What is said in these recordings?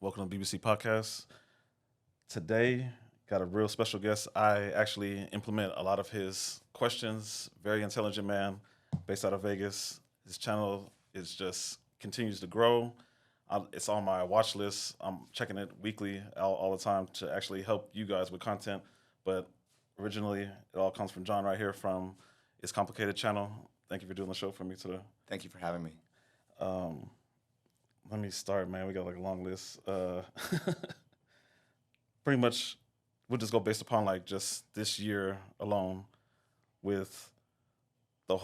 Welcome to BBC Podcast. Today, got a real special guest. I actually implement a lot of his questions. Very intelligent man, based out of Vegas. His channel is just continues to grow. It's on my watch list. I'm checking it weekly, all the time, to actually help you guys with content. But originally, it all comes from John right here from It's Complicated channel. Thank you for doing the show for me today. Thank you for having me. Let me start, man. We got like a long list. Pretty much, we'll just go based upon like just this year alone, with the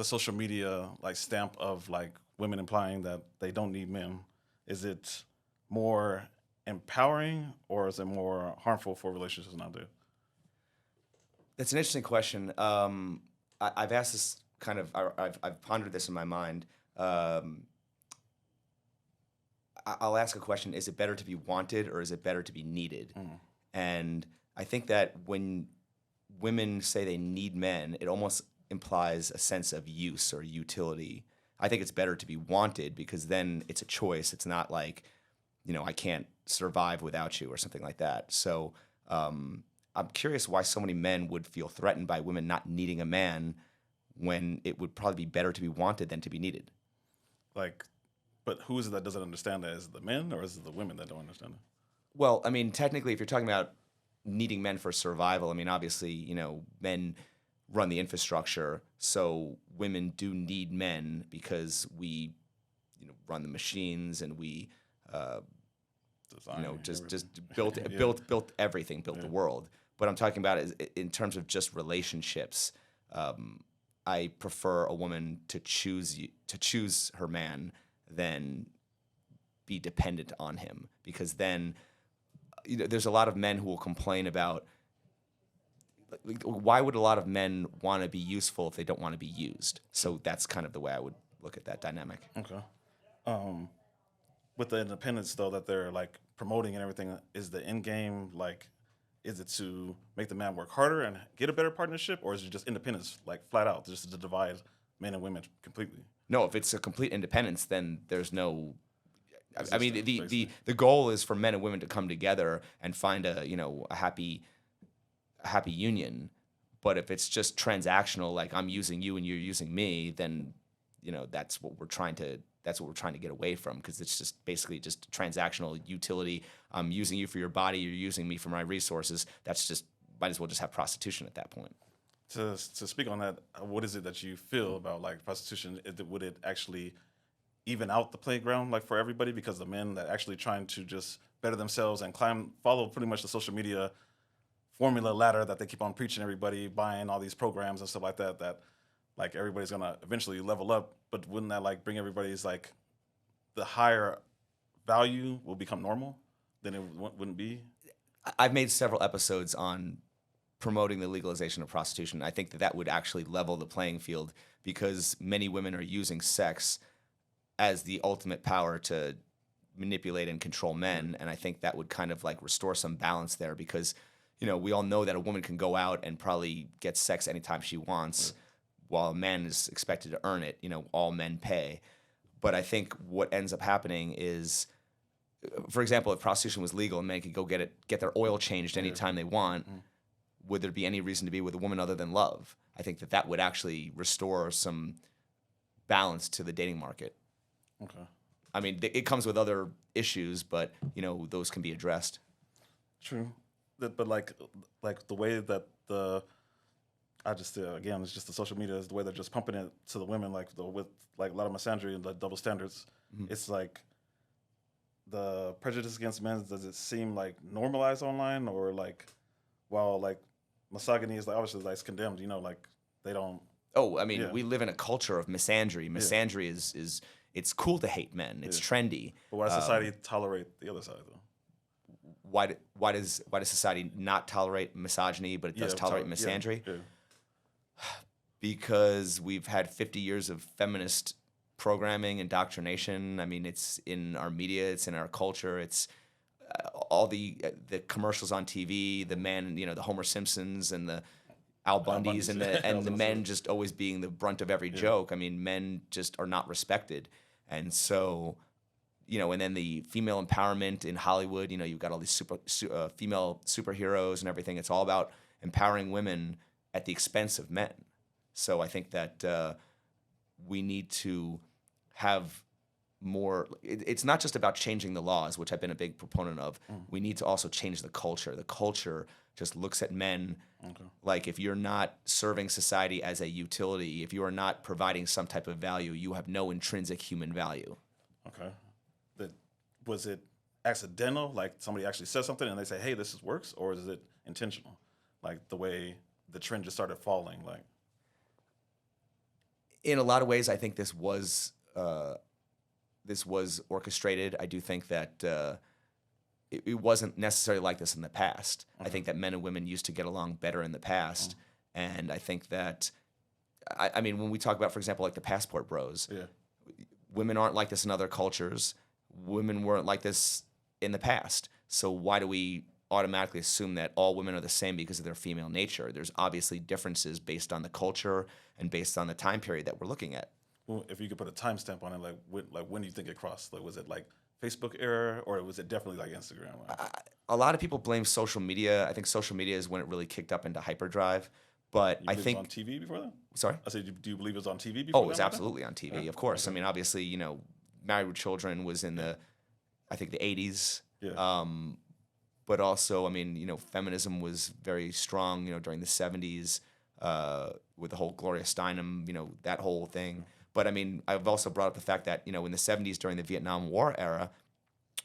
social media like stamp of like women implying that they don't need men. Is it more empowering or is it more harmful for relationships nowadays? That's an interesting question. I've asked this kind of, I've pondered this in my mind. I'll ask a question: is it better to be wanted or is it better to be needed? And I think that when women say they need men, it almost implies a sense of use or utility. I think it's better to be wanted because then it's a choice. It's not like, I can't survive without you or something like that. So I'm curious why so many men would feel threatened by women not needing a man when it would probably be better to be wanted than to be needed. But who is it that doesn't understand that? Is it the men or is it the women that don't understand it? Well, I mean, technically, if you're talking about needing men for survival, I mean, obviously, men run the infrastructure, so women do need men because we, run the machines and we, just built everything, built the world. But I'm talking about it in terms of just relationships. I prefer a woman to choose her man than be dependent on him, because then there's a lot of men who will complain about, why would a lot of men want to be useful if they don't want to be used? So that's kind of the way I would look at that dynamic. Okay. With the independence though that they're like promoting and everything, is the end game like, is it to make the man work harder and get a better partnership, or is it just independence, like flat out, just to divide men and women completely? No, if it's a complete independence, then there's no. I mean, the goal is for men and women to come together and find a happy union. But if it's just transactional, like I'm using you and you're using me, then that's what we're trying to get away from, because it's just basically just transactional utility. I'm using you for your body, you're using me for my resources. That's just, might as well just have prostitution at that point. To speak on that, what is it that you feel about like prostitution? Would it actually even out the playground like for everybody? Because the men that actually trying to just better themselves and follow pretty much the social media formula ladder that they keep on preaching everybody, buying all these programs and stuff like that, that like everybody's gonna eventually level up. But wouldn't that like bring everybody's like the higher value will become normal? Then it wouldn't be. I've made several episodes on promoting the legalization of prostitution. I think that would actually level the playing field, because many women are using sex as the ultimate power to manipulate and control men. And I think that would kind of like restore some balance there, because, we all know that a woman can go out and probably get sex anytime she wants, while a man is expected to earn it. All men pay. But I think what ends up happening is, for example, if prostitution was legal and men could go get their oil changed anytime they want, would there be any reason to be with a woman other than love? I think that would actually restore some balance to the dating market. Okay. I mean, it comes with other issues, but those can be addressed. True, but like the way that again, it's just the social media is the way they're just pumping it to the women, with like a lot of misandry and like double standards. Mm-hmm. It's like the prejudice against men. Does it seem like normalized online, or like, while like misogyny is like obviously like it's condemned, like they don't. Oh, I mean, we live in a culture of misandry. Misandry is it's cool to hate men. It's trendy. But why does society tolerate the other side though? Why does society not tolerate misogyny, but it does tolerate misandry? Yeah. Because we've had 50 years of feminist programming, indoctrination. I mean, it's in our media, it's in our culture, it's all the commercials on TV, the men, the Homer Simpsons and the Al Bundys and the men just always being the brunt of every joke. I mean, men just are not respected. And so, and then the female empowerment in Hollywood. You've got all these female superheroes and everything. It's all about empowering women at the expense of men. So I think that we need to have more. It's not just about changing the laws, which I've been a big proponent of. We need to also change the culture. The culture just looks at men like, if you're not serving society as a utility, if you are not providing some type of value, you have no intrinsic human value. Okay. Was it accidental? Like somebody actually said something and they say, "Hey, this works," or is it intentional? Like the way the trend just started falling. Like, in a lot of ways, I think this was orchestrated. I do think that it wasn't necessarily like this in the past. I think that men and women used to get along better in the past, and I think that I mean, when we talk about, for example, like the passport bros, women aren't like this in other cultures. Women weren't like this in the past. So why do we automatically assume that all women are the same because of their female nature? There's obviously differences based on the culture and based on the time period that we're looking at. well, if you could put a timestamp on it, when do you think it crossed? Like, was it like Facebook era, or was it definitely like Instagram? A lot of people blame social media. I think social media is when it really kicked up into hyperdrive. But I think it was on TV before that. Sorry? I said, do you believe it was on TV before? Oh, it was absolutely on TV, of course. I mean, obviously, Married with Children was in I think the 80s. Yeah. But also, I mean, feminism was very strong, during the 70s with the whole Gloria Steinem, that whole thing. But I mean, I've also brought up the fact that, in the 70s during the Vietnam War era,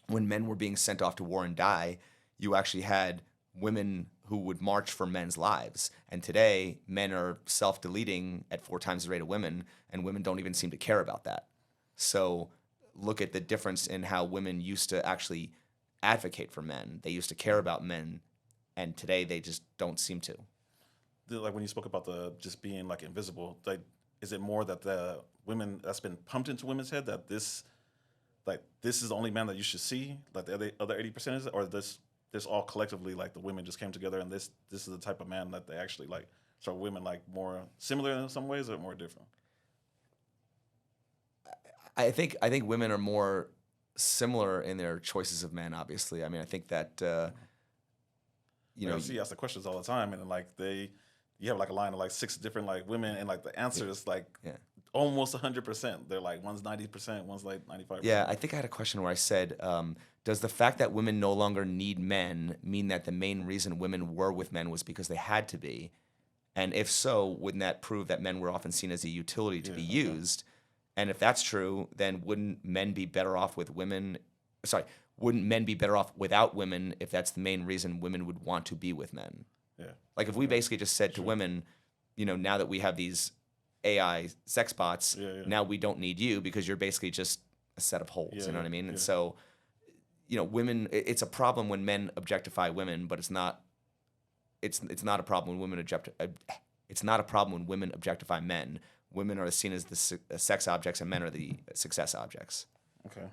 when men were being sent off to war and die, you actually had women who would march for men's lives. And today, men are self-deleting at 4 times the rate of women, and women don't even seem to care about that. So look at the difference in how women used to actually advocate for men. They used to care about men, and today they just don't seem to. Like when you spoke about the just being like invisible, like, is it more that the women that's been pumped into women's head that this is the only man that you should see, like the other 80% is, or this all collectively, like the women just came together and this is the type of man that they actually like? So are women like more similar in some ways or more different? I think women are more similar in their choices of men. Obviously, I mean, I think that you ask the questions all the time, and like you have like a line of like 6 different like women, and like the answer is like almost 100%. They're like, one's 90%, one's like 95%. Yeah, I think I had a question where I said, does the fact that women no longer need men mean that the main reason women were with men was because they had to be? And if so, wouldn't that prove that men were often seen as a utility to be used? And if that's true, then wouldn't men be better off with women? Sorry, wouldn't men be better off without women if that's the main reason women would want to be with men? Yeah. Like if we basically just said to women, now that we have these AI sex bots, now we don't need you because you're basically just a set of holes. You know what I mean? And so, women. It's a problem when men objectify women, but it's not. It's not a problem when women It's not a problem when women objectify men. Women are seen as the sex objects, and men are the success objects. Okay.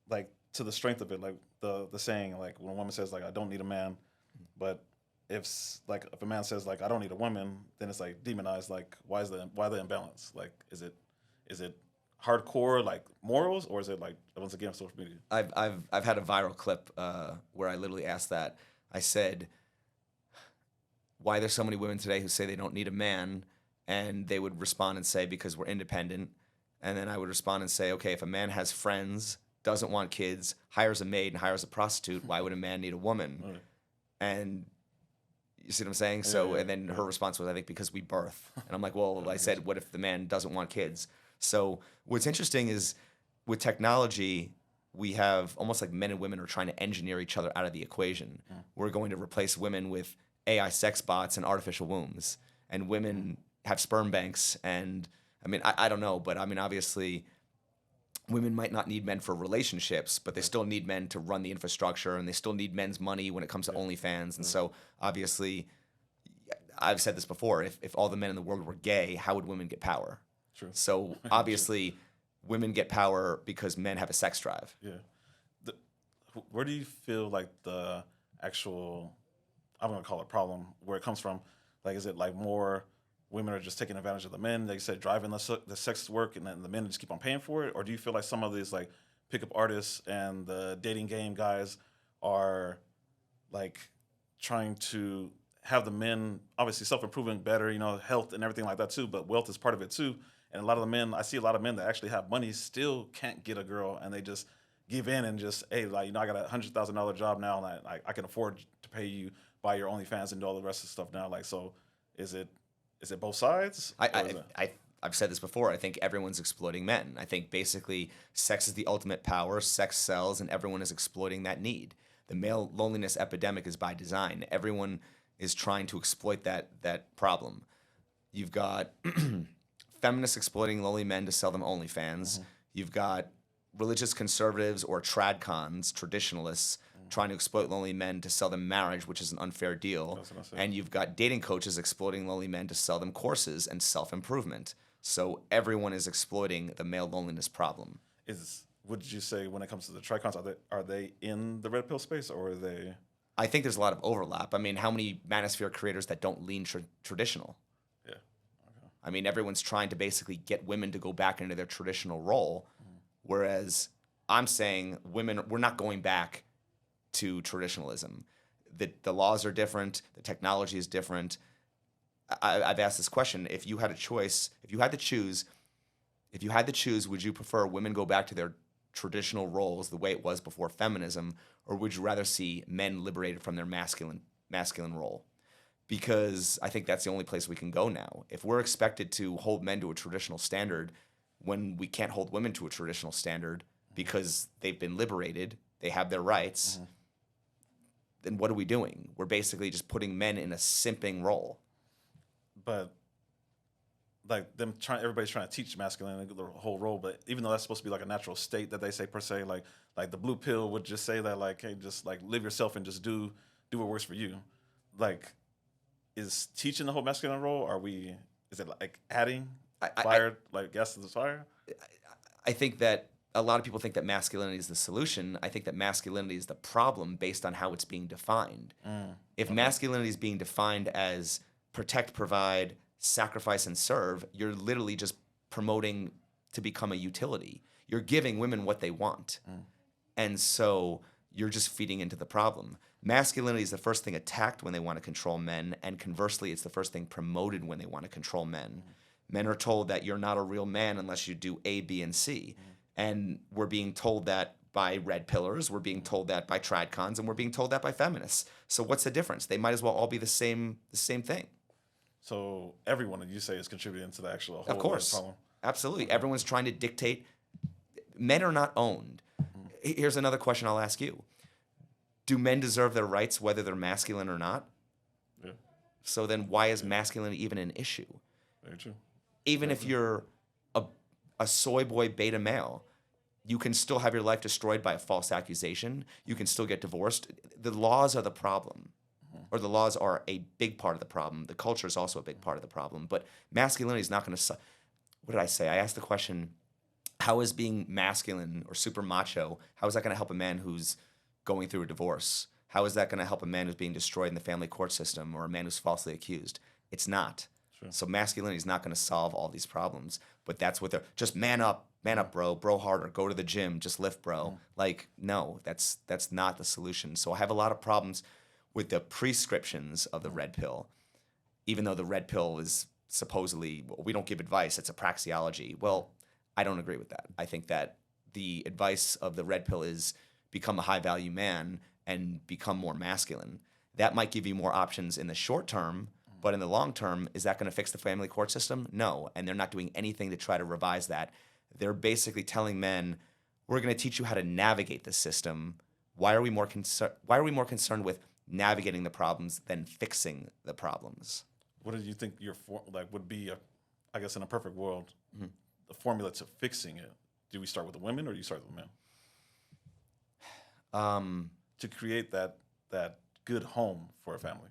Like, to the strength of it, like the saying, like when a woman says like, "I don't need a man," but if a man says like, "I don't need a woman," then it's like demonized. Like, why the imbalance? Like, is it hardcore like morals, or is it like, once again, social media? I've had a viral clip where I literally asked that. I said, why there's so many women today who say they don't need a man, and they would respond and say, because we're independent. And then I would respond and say, okay, if a man has friends, doesn't want kids, hires a maid and hires a prostitute, why would a man need a woman? Right. And you see what I'm saying? And then her response was, I think because we birth. And I'm like, well, I said, what if the man doesn't want kids? So what's interesting is with technology, we have almost like men and women are trying to engineer each other out of the equation. We're going to replace women with AI sex bots and artificial wombs, and women have sperm banks. And I mean, I don't know, but I mean, obviously women might not need men for relationships, but they still need men to run the infrastructure, and they still need men's money when it comes to OnlyFans. And so obviously, I've said this before, if all the men in the world were gay, how would women get power? True. So obviously women get power because men have a sex drive. Yeah. Where do you feel like the actual, I'm going to call it problem, where it comes from? Like, is it like more women are just taking advantage of the men? They said driving the sex work, and then the men just keep on paying for it. Or do you feel like some of these like pickup artists and the dating game guys are like trying to have the men obviously self-improving better, health and everything like that too, but wealth is part of it too. And a lot of the men, I see a lot of men that actually have money still can't get a girl, and they just give in and just, hey, like, I got $100,000 job now, and I can afford to pay you, buy your OnlyFans and do all the rest of the stuff now. Like, so is it both sides? I've said this before. I think everyone's exploiting men. I think basically sex is the ultimate power. Sex sells, and everyone is exploiting that need. The male loneliness epidemic is by design. Everyone is trying to exploit that problem. You've got feminists exploiting lonely men to sell them OnlyFans. You've got religious conservatives or tradcons, traditionalists, trying to exploit lonely men to sell them marriage, which is an unfair deal. And you've got dating coaches exploiting lonely men to sell them courses and self-improvement. So everyone is exploiting the male loneliness problem. Would you say when it comes to the tricons, are they in the red pill space, or are they? I think there's a lot of overlap. I mean, how many manosphere creators that don't lean traditional? Yeah. Okay. I mean, everyone's trying to basically get women to go back into their traditional role, whereas I'm saying we're not going back to traditionalism. The laws are different. The technology is different. I've asked this question: if you had a choice, if you had to choose, would you prefer women go back to their traditional roles the way it was before feminism, or would you rather see men liberated from their masculine role? Because I think that's the only place we can go now. If we're expected to hold men to a traditional standard when we can't hold women to a traditional standard because they've been liberated, they have their rights, then what are we doing? We're basically just putting men in a simping role. But like everybody's trying to teach masculinity, the whole role, but even though that's supposed to be like a natural state that they say per se, like the blue pill would just say that, like, hey, just like live yourself and just do what works for you. Like, is teaching the whole masculine role, is it like adding gas to the fire? I think that a lot of people think that masculinity is the solution. I think that masculinity is the problem based on how it's being defined. If masculinity is being defined as protect, provide, sacrifice, and serve, you're literally just promoting to become a utility. You're giving women what they want. And so you're just feeding into the problem. Masculinity is the first thing attacked when they want to control men, and conversely, it's the first thing promoted when they want to control men. Men are told that you're not a real man unless you do A, B, and C. And we're being told that by red pillars, we're being told that by tradcons, and we're being told that by feminists. So what's the difference? They might as well all be the same thing. So everyone, you say, is contributing to the actual whole Of course. problem. Absolutely. Everyone's trying to dictate. Men are not owned. Here's another question I'll ask you. Do men deserve their rights whether they're masculine or not? Yeah. So then why is masculinity even an issue? Very true. Even if you're a soy boy beta male, you can still have your life destroyed by a false accusation. You can still get divorced. The laws are the problem. Or the laws are a big part of the problem. The culture is also a big part of the problem. But masculinity is not going to... What did I say? I asked the question, how is being masculine or super macho, how is that going to help a man who's going through a divorce? How is that going to help a man who's being destroyed in the family court system, or a man who's falsely accused? It's not. Sure. So masculinity is not going to solve all these problems. But that's what they're... Just man up, bro harder, go to the gym, just lift, bro. Like, no, that's not the solution. So I have a lot of problems with the prescriptions of the red pill, even though the red pill is supposedly, we don't give advice, it's a praxeology. Well, I don't agree with that. I think that the advice of the red pill is become a high-value man and become more masculine. That might give you more options in the short term, but in the long term, is that going to fix the family court system? No, and they're not doing anything to try to revise that. They're basically telling men, we're going to teach you how to navigate the system. Why are we more concerned with navigating the problems than fixing the problems? What do you think would be, I guess, in a perfect world, the formula to fixing it? Do we start with the women, or do you start with the men? To create that good home for a family.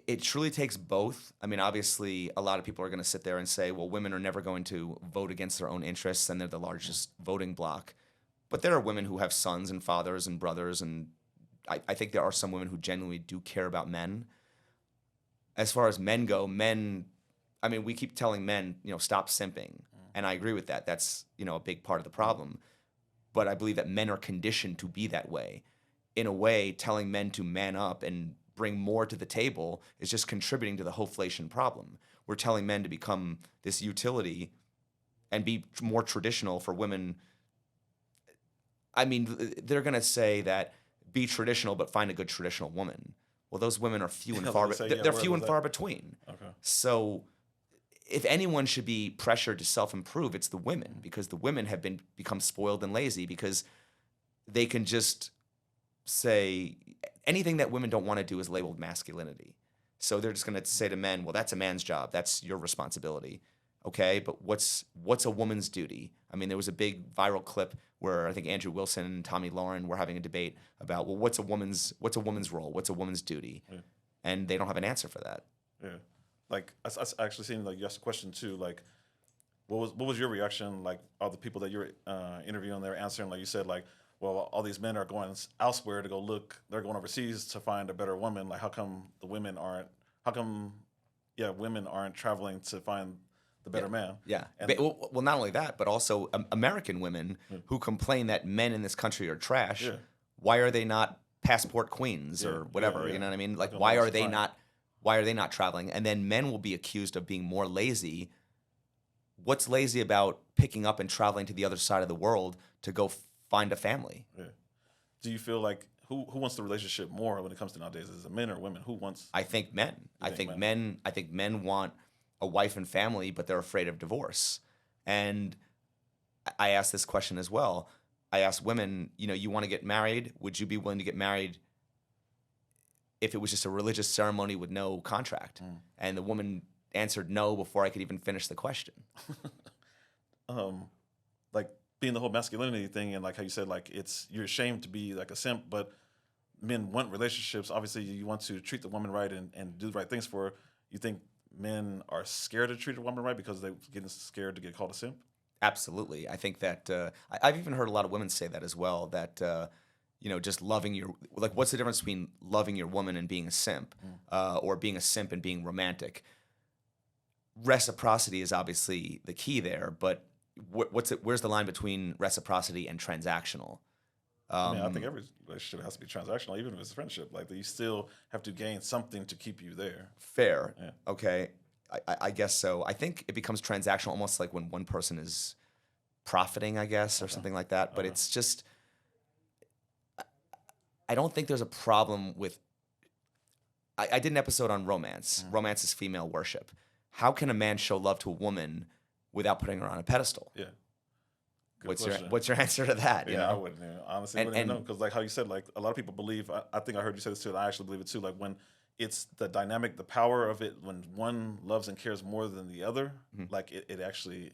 It truly takes both. I mean, obviously, a lot of people are going to sit there and say, well, women are never going to vote against their own interests, and they're the largest voting bloc. But there are women who have sons and fathers and brothers, and I think there are some women who genuinely do care about men. as far as men go, I mean, we keep telling men, stop simping. And I agree with that. That's, a big part of the problem. But I believe that men are conditioned to be that way. In a way, telling men to man up and bring more to the table is just contributing to the hoflation problem. We're telling men to become this utility and be more traditional for women. I mean, they're going to say that be traditional, but find a good traditional woman. Well, those women are few and far. They're few and far between. Okay. So, if anyone should be pressured to self-improve, it's the women, because the women have become spoiled and lazy because they can just say anything that women don't want to do is labeled masculinity. So they're just going to say to men, well, that's a man's job. That's your responsibility. Okay, but what's a woman's duty? I mean, there was a big viral clip where I think Andrew Wilson and Tommy Lauren were having a debate about, well, what's a woman's role? What's a woman's duty? Yeah. And they don't have an answer for that. Yeah. Like, I actually seen, like, you asked a question too, like, what was your reaction, like, all the people that you're interviewing, they're answering, like you said, like, well, all these men are going elsewhere to go look, they're going overseas to find a better woman. Like, how come women aren't traveling to find the better man? Yeah. Well, not only that, but also American women who complain that men in this country are trash. Yeah. Why are they not passport queens or whatever? You know what I mean? Like, why are they not traveling? And then men will be accused of being more lazy. What's lazy about picking up and traveling to the other side of the world to go find a family? Yeah. Do you feel like who wants the relationship more when it comes to nowadays? Is it men or women? Who wants? I think men. I think men want a wife and family, but they're afraid of divorce. And I asked this question as well. I asked women, you want to get married? Would you be willing to get married if it was just a religious ceremony with no contract? And the woman answered no before I could even finish the question. Like, being the whole masculinity thing, and like how you said, like, you're ashamed to be like a simp, but men want relationships. Obviously, you want to treat the woman right and do the right things for her. You think men are scared to treat a woman right because they're getting scared to get called a simp? Absolutely. I think that I've even heard a lot of women say that as well, that just loving your, like, what's the difference between loving your woman and being a simp, or being a simp and being romantic? Reciprocity is obviously the key there, but where's the line between reciprocity and transactional? I think every relationship has to be transactional, even if it's a friendship. Like, you still have to gain something to keep you there. Fair. Yeah. Okay. I guess so. I think it becomes transactional almost like when one person is profiting, I guess, or something like that. But it's just, I don't think there's a problem with, I did an episode on romance. Romance is female worship. How can a man show love to a woman without putting her on a pedestal? Yeah. What's your answer to that? I wouldn't. Honestly, wouldn't know, because like how you said, like, a lot of people believe. I think I heard you say this too, and I actually believe it too. Like, when it's the dynamic, the power of it, when one loves and cares more than the other, like, it actually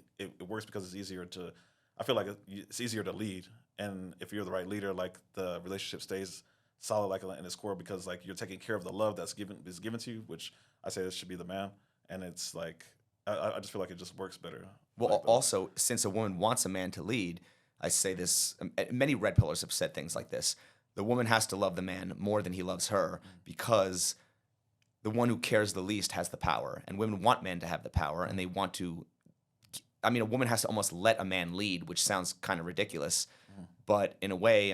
works because it's easier to. I feel like it's easier to lead, and if you're the right leader, like, the relationship stays solid, like, in its core, because like you're taking care of the love is given to you, which I say this should be the man, and it's like. I just feel like it just works better. Well, like, also, since a woman wants a man to lead, I say this, many red pillars have said things like this. The woman has to love the man more than he loves her, because the one who cares the least has the power. And women want men to have the power, and they want to, a woman has to almost let a man lead, which sounds kind of ridiculous. But in a way,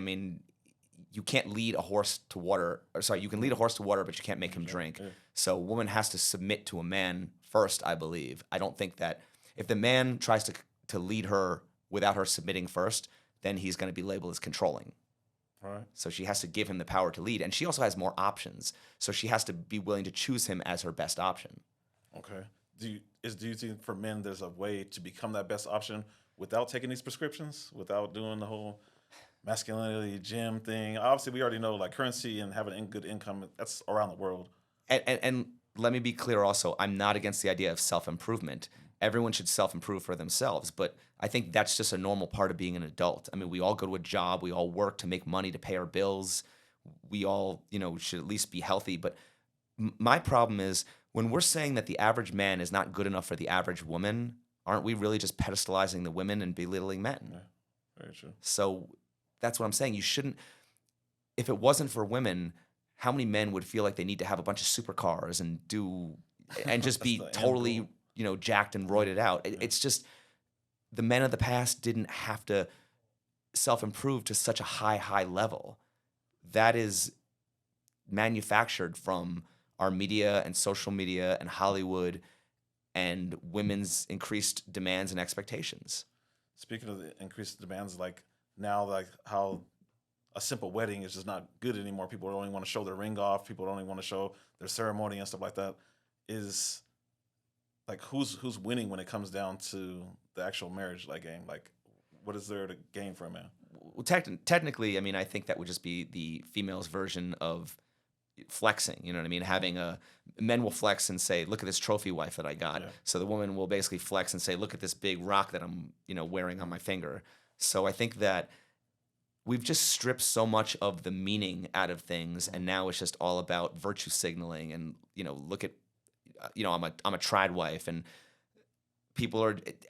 you can't lead a horse to water. You can lead a horse to water, but you can't make him drink. Yeah. So a woman has to submit to a man first, I believe. I don't think that if the man tries to lead her without her submitting first, then he's going to be labeled as controlling. All right. So she has to give him the power to lead. And she also has more options. So she has to be willing to choose him as her best option. Okay. Do you think for men there's a way to become that best option without taking these prescriptions, without doing the whole masculinity gym thing? Obviously, we already know, like, currency and having good income, that's around the world. And let me be clear also, I'm not against the idea of self-improvement. Everyone should self-improve for themselves, but I think that's just a normal part of being an adult. We all go to a job, we all work to make money to pay our bills. We all, should at least be healthy. But my problem is, when we're saying that the average man is not good enough for the average woman, aren't we really just pedestalizing the women and belittling men? Yeah, very true. So that's what I'm saying. You shouldn't, if it wasn't for women, how many men would feel like they need to have a bunch of supercars and just That's be the end totally, goal. jacked and roided out? It's just the men of the past didn't have to self-improve to such a high level. That is manufactured from our media and social media and Hollywood and women's increased demands and expectations. Speaking of the increased demands, like now, like how a simple wedding is just not good anymore. People only want to show their ring off. People only want to show their ceremony and stuff like that. Is like who's winning when it comes down to the actual marriage like game? Like, what is there to gain from it? Well, technically, I mean, I think that would just be the female's version of flexing. You know what I mean? Men will flex and say, "Look at this trophy wife that I got." Yeah. So the woman will basically flex and say, "Look at this big rock that I'm, wearing on my finger." So I think that we've just stripped so much of the meaning out of things, and now it's just all about virtue signaling. And look at, I'm a trad wife, and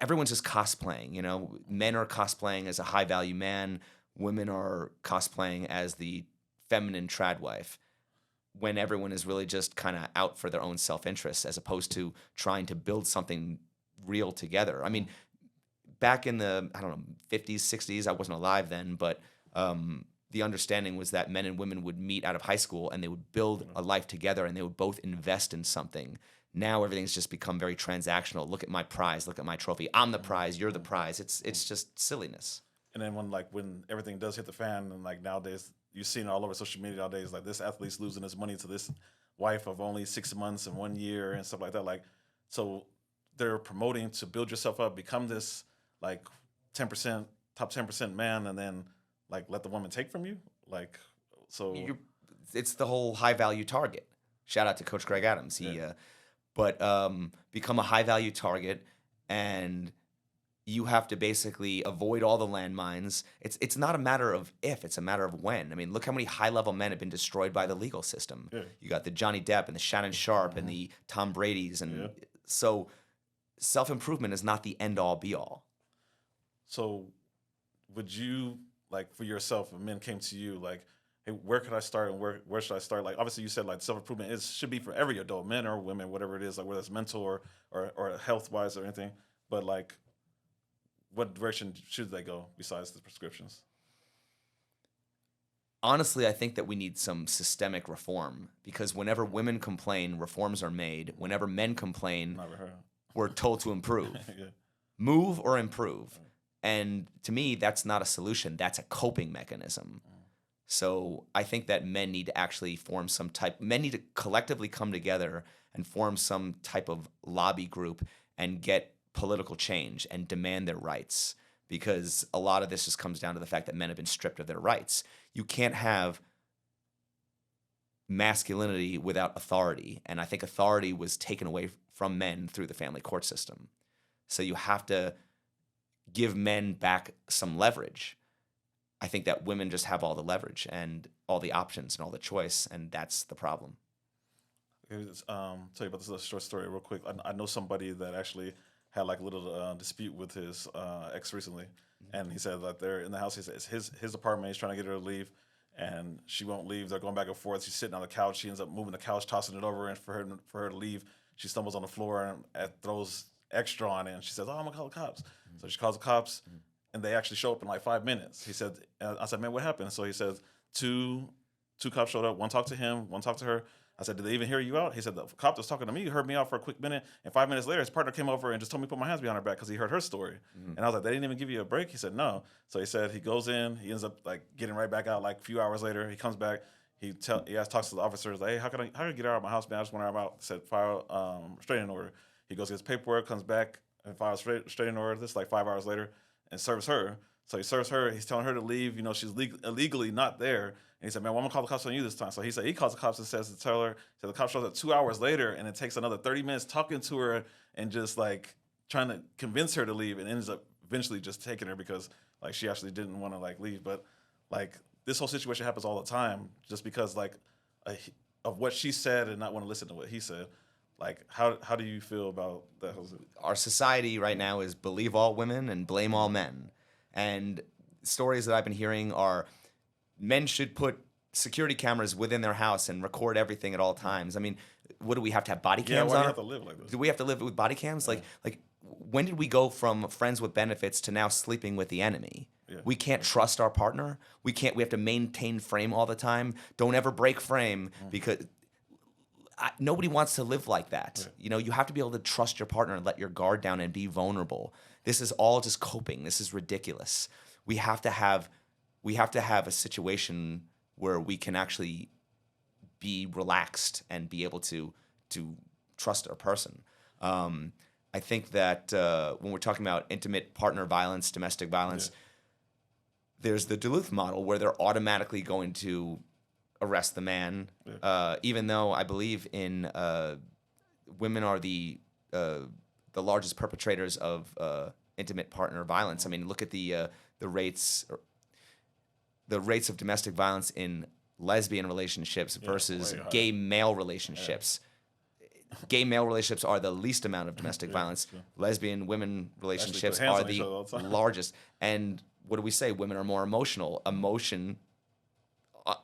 everyone's just cosplaying. Men are cosplaying as a high value man, women are cosplaying as the feminine trad wife, when everyone is really just kind of out for their own self interest as opposed to trying to build something real together. I mean, back in the 50s, 60s, I wasn't alive then, but the understanding was that men and women would meet out of high school and they would build a life together and they would both invest in something. Now everything's just become very transactional. Look at my prize, look at my trophy. I'm the prize, you're the prize. It's just silliness. And then when everything does hit the fan, and like nowadays you've seen it all over social media nowadays, like this athlete's losing his money to this wife of only 6 months and 1 year and stuff like that. Like, so they're promoting to build yourself up, become this like 10%, top 10% man, and then like let the woman take from you. Like, so It's the whole high value target. Shout out to Coach Greg Adams. Become a high value target, and you have to basically avoid all the landmines. It's not a matter of if, it's a matter of when. I mean, look how many high-level men have been destroyed by the legal system. Yeah. You got the Johnny Depp and the Shannon Sharp and the Tom Bradys. And so self-improvement is not the end-all, be-all. So would you, like for yourself, if men came to you, like, hey, where could I start and where should I start? Like, obviously you said like self-improvement should be for every adult, men or women, whatever it is, like whether it's mental or health-wise or anything. But like, what direction should they go besides the prescriptions? Honestly, I think that we need some systemic reform, because whenever women complain, reforms are made. Whenever men complain, we're told to improve. Yeah. Move or improve. And to me, that's not a solution. That's a coping mechanism. So I think that men need to actually men need to collectively come together and form some type of lobby group and get political change and demand their rights, because a lot of this just comes down to the fact that men have been stripped of their rights. You can't have masculinity without authority, and I think authority was taken away from men through the family court system. So you have to give men back some leverage. I think that women just have all the leverage and all the options and all the choice, and that's the problem. Tell you about this short story real quick. I know somebody that actually had like a little dispute with his ex recently, and he said that they're in the house. He says it's his apartment. He's trying to get her to leave, and she won't leave. They're going back and forth. She's sitting on the couch. She ends up moving the couch, tossing it over, and for her to leave, she stumbles on the floor and throws extra on it. And she says, "Oh, I'm gonna call the cops." So she calls the cops, and they actually show up in like 5 minutes. He said, "I said, man, what happened?" So he says, two cops showed up. One talked to him, one talked to her. I said, "Did they even hear you out?" He said, "The cop was talking to me, heard me out for a quick minute, and 5 minutes later, his partner came over and just told me to put my hands behind her back because he heard her story." And I was like, "They didn't even give you a break?" He said, "No." So he said he goes in, he ends up like getting right back out like a few hours later. He comes back, he talks to the officers, like, "Hey, how can I get her out of my house, man? I just want her out." He said, "File restraining order." He goes, gets paperwork, comes back and files restraining order. This is like 5 hours later, and serves her. So he serves her. He's telling her to leave. She's illegally not there. And he said, "Man, well, I'm gonna call the cops on you this time." So he said he calls the cops and says to tell her. So the cop shows up 2 hours later, and it takes another 30 minutes talking to her and just like trying to convince her to leave, and ends up eventually just taking her because like she actually didn't want to like leave. But like this whole situation happens all the time, just because like of what she said and not want to listen to what he said. Like how do you feel about that? Our society right now is believe all women and blame all men. And stories that I've been hearing are men should put security cameras within their house and record everything at all times. I mean, what do we have to have body Yeah, cams why do on? you have to live like this? Do we have to live with body cams? Like when did we go from friends with benefits to now sleeping with the enemy? Yeah. We can't trust our partner. We have to maintain frame all the time. Don't ever break frame because nobody wants to live like that. Yeah. You know, you have to be able to trust your partner and let your guard down and be vulnerable. This is all just coping. This is ridiculous. We have to have a situation where we can actually be relaxed and be able to trust our person. I think that when we're talking about intimate partner violence, domestic violence, there's the Duluth model where they're automatically going to arrest the man, even though I believe in women are the largest perpetrators of intimate partner violence. I mean, look at the rates. The rates of domestic violence in lesbian relationships versus gay male relationships. Gay male relationships are the least amount of domestic violence. Sure. Lesbian women relationships hands are on each the other all the time. largest. And what do we say? Women are more emotional.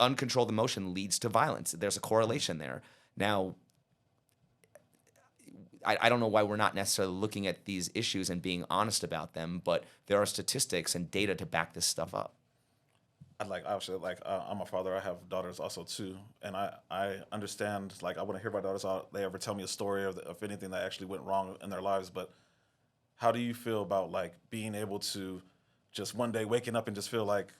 Uncontrolled emotion leads to violence. There's a correlation there. Now, I don't know why we're not necessarily looking at these issues and being honest about them, but there are statistics and data to back this stuff up. Obviously, I'm a father. I have daughters also too, and I understand. Like, I want to hear my daughters. They ever tell me a story of anything that actually went wrong in their lives. But how do you feel about like being able to just one day waking up and just feel like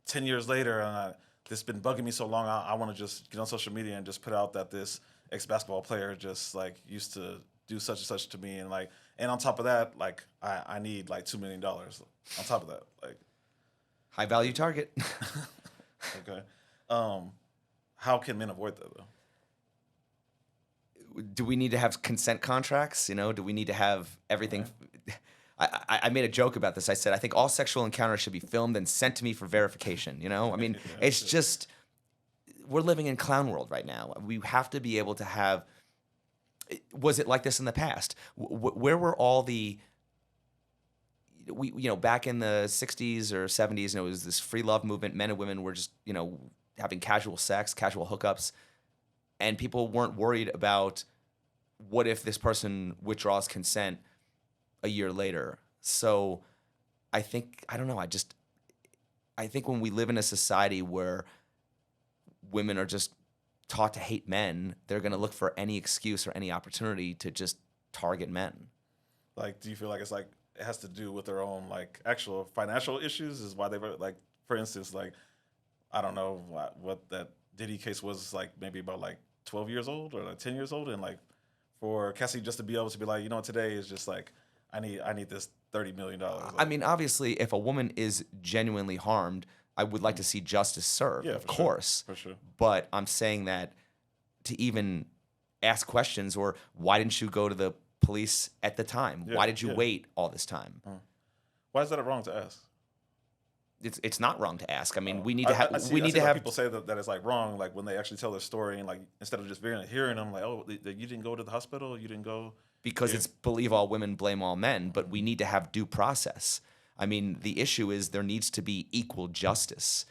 10 years later, and this has been bugging me so long. I want to just get on social media and just put out that this ex-basketball player just like used to do such and such to me, and on top of that, like I need like $2 million on top of that, like. High value target. Okay. How can men avoid that though? Do we need to have consent contracts? You know, do we need to have everything? Right. I made a joke about this. I said, I think all sexual encounters should be filmed and sent to me for verification. You know, I mean, it's just, we're living in clown world right now. We have to be able to have, was it like this in the past? Where were all the, back in the 60s or 70s, it was this free love movement. Men and women were just, having casual sex, casual hookups, and people weren't worried about what if this person withdraws consent a year later. So I think, I don't know, I think when we live in a society where women are just taught to hate men, they're going to look for any excuse or any opportunity to just target men. Like, do you feel like it's like, it has to do with their own like actual financial issues is why they were like, for instance, like, I don't know what that Diddy case was, like maybe about like 12 years old or like 10 years old. And like for Cassie just to be able to be like, today is just like, I need this $30 million. Like, I mean, obviously if a woman is genuinely harmed, I would like to see justice served, of course. For sure. But I'm saying that to even ask questions or why didn't you go to the police at the time? Why did you wait all this time? Why is that wrong to ask? It's not wrong to ask. I mean, we need to have. We need to have. People say that it's like wrong, like when they actually tell their story and like instead of just hearing them, like, oh, you didn't go to the hospital, you didn't go. Because it's believe all women, blame all men. But we need to have due process. I mean, the issue is there needs to be equal justice.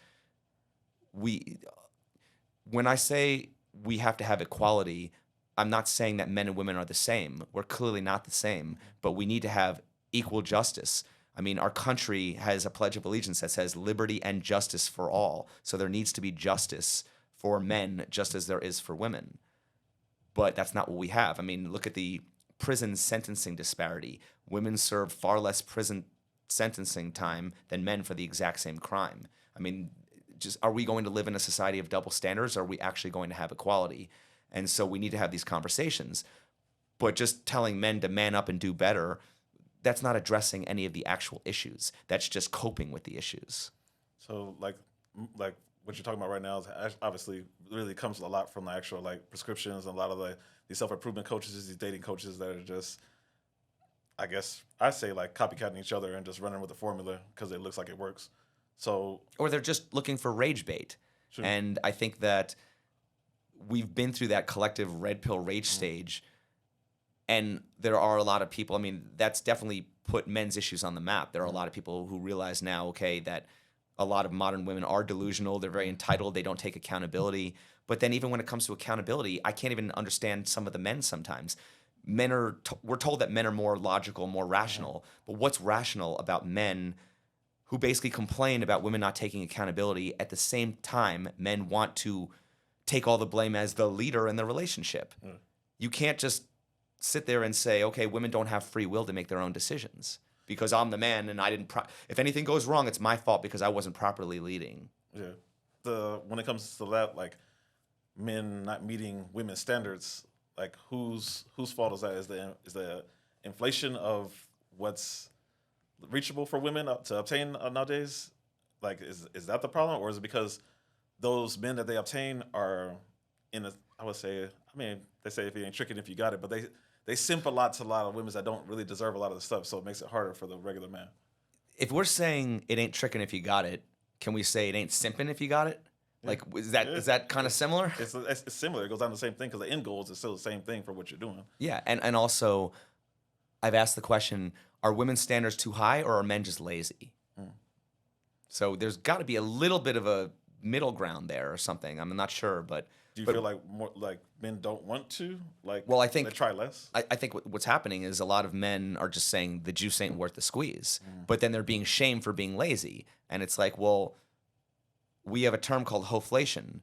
When I say we have to have equality, I'm not saying that men and women are the same. We're clearly not the same, but we need to have equal justice. I mean, our country has a Pledge of Allegiance that says liberty and justice for all. So there needs to be justice for men just as there is for women. But that's not what we have. I mean, look at the prison sentencing disparity. Women serve far less prison sentencing time than men for the exact same crime. I mean, just are we going to live in a society of double standards, or are we actually going to have equality? And so we need to have these conversations. But just telling men to man up and do better, that's not addressing any of the actual issues. That's just coping with the issues. So like what you're talking about right now is obviously really comes a lot from the actual like prescriptions and a lot of these self-improvement coaches, these dating coaches that are just, I guess I say like copycatting each other and just running with the formula because it looks like it works. So, or they're just looking for rage bait. Sure. And I think that we've been through that collective red pill rage stage, and there are a lot of people. I mean, that's definitely put men's issues on the map. There are a lot of people who realize now, okay, that a lot of modern women are delusional. They're very entitled. They don't take accountability. But then even when it comes to accountability, I can't even understand some of the men sometimes. We're told that men are more logical, more rational. But what's rational about men who basically complain about women not taking accountability? At the same time, men want to take all the blame as the leader in the relationship. You can't just sit there and say, okay, women don't have free will to make their own decisions because I'm the man and I didn't. If anything goes wrong, it's my fault because I wasn't properly leading. Yeah. When it comes to that, like men not meeting women's standards, like whose fault is that? Is the inflation of what's reachable for women to obtain nowadays? Like, is that the problem, or is it because those men that they obtain are in a? I would say, I mean, they say if you ain't tricking, if you got it, but they simp a lot to a lot of women that don't really deserve a lot of the stuff, so it makes it harder for the regular man. If we're saying it ain't tricking if you got it, can we say it ain't simping if you got it? Like, is that kind of similar? It's similar. It goes down to the same thing because the end goals is still the same thing for what you're doing. Yeah, and also, I've asked the question: are women's standards too high, or are men just lazy? So there's got to be a little bit of a middle ground there or something. I'm not sure, but do you feel like more like men don't want to Well, I think they try less. I think what's happening is a lot of men are just saying the juice ain't worth the squeeze, but then they're being shamed for being lazy, and it's like, well, we have a term called hoflation.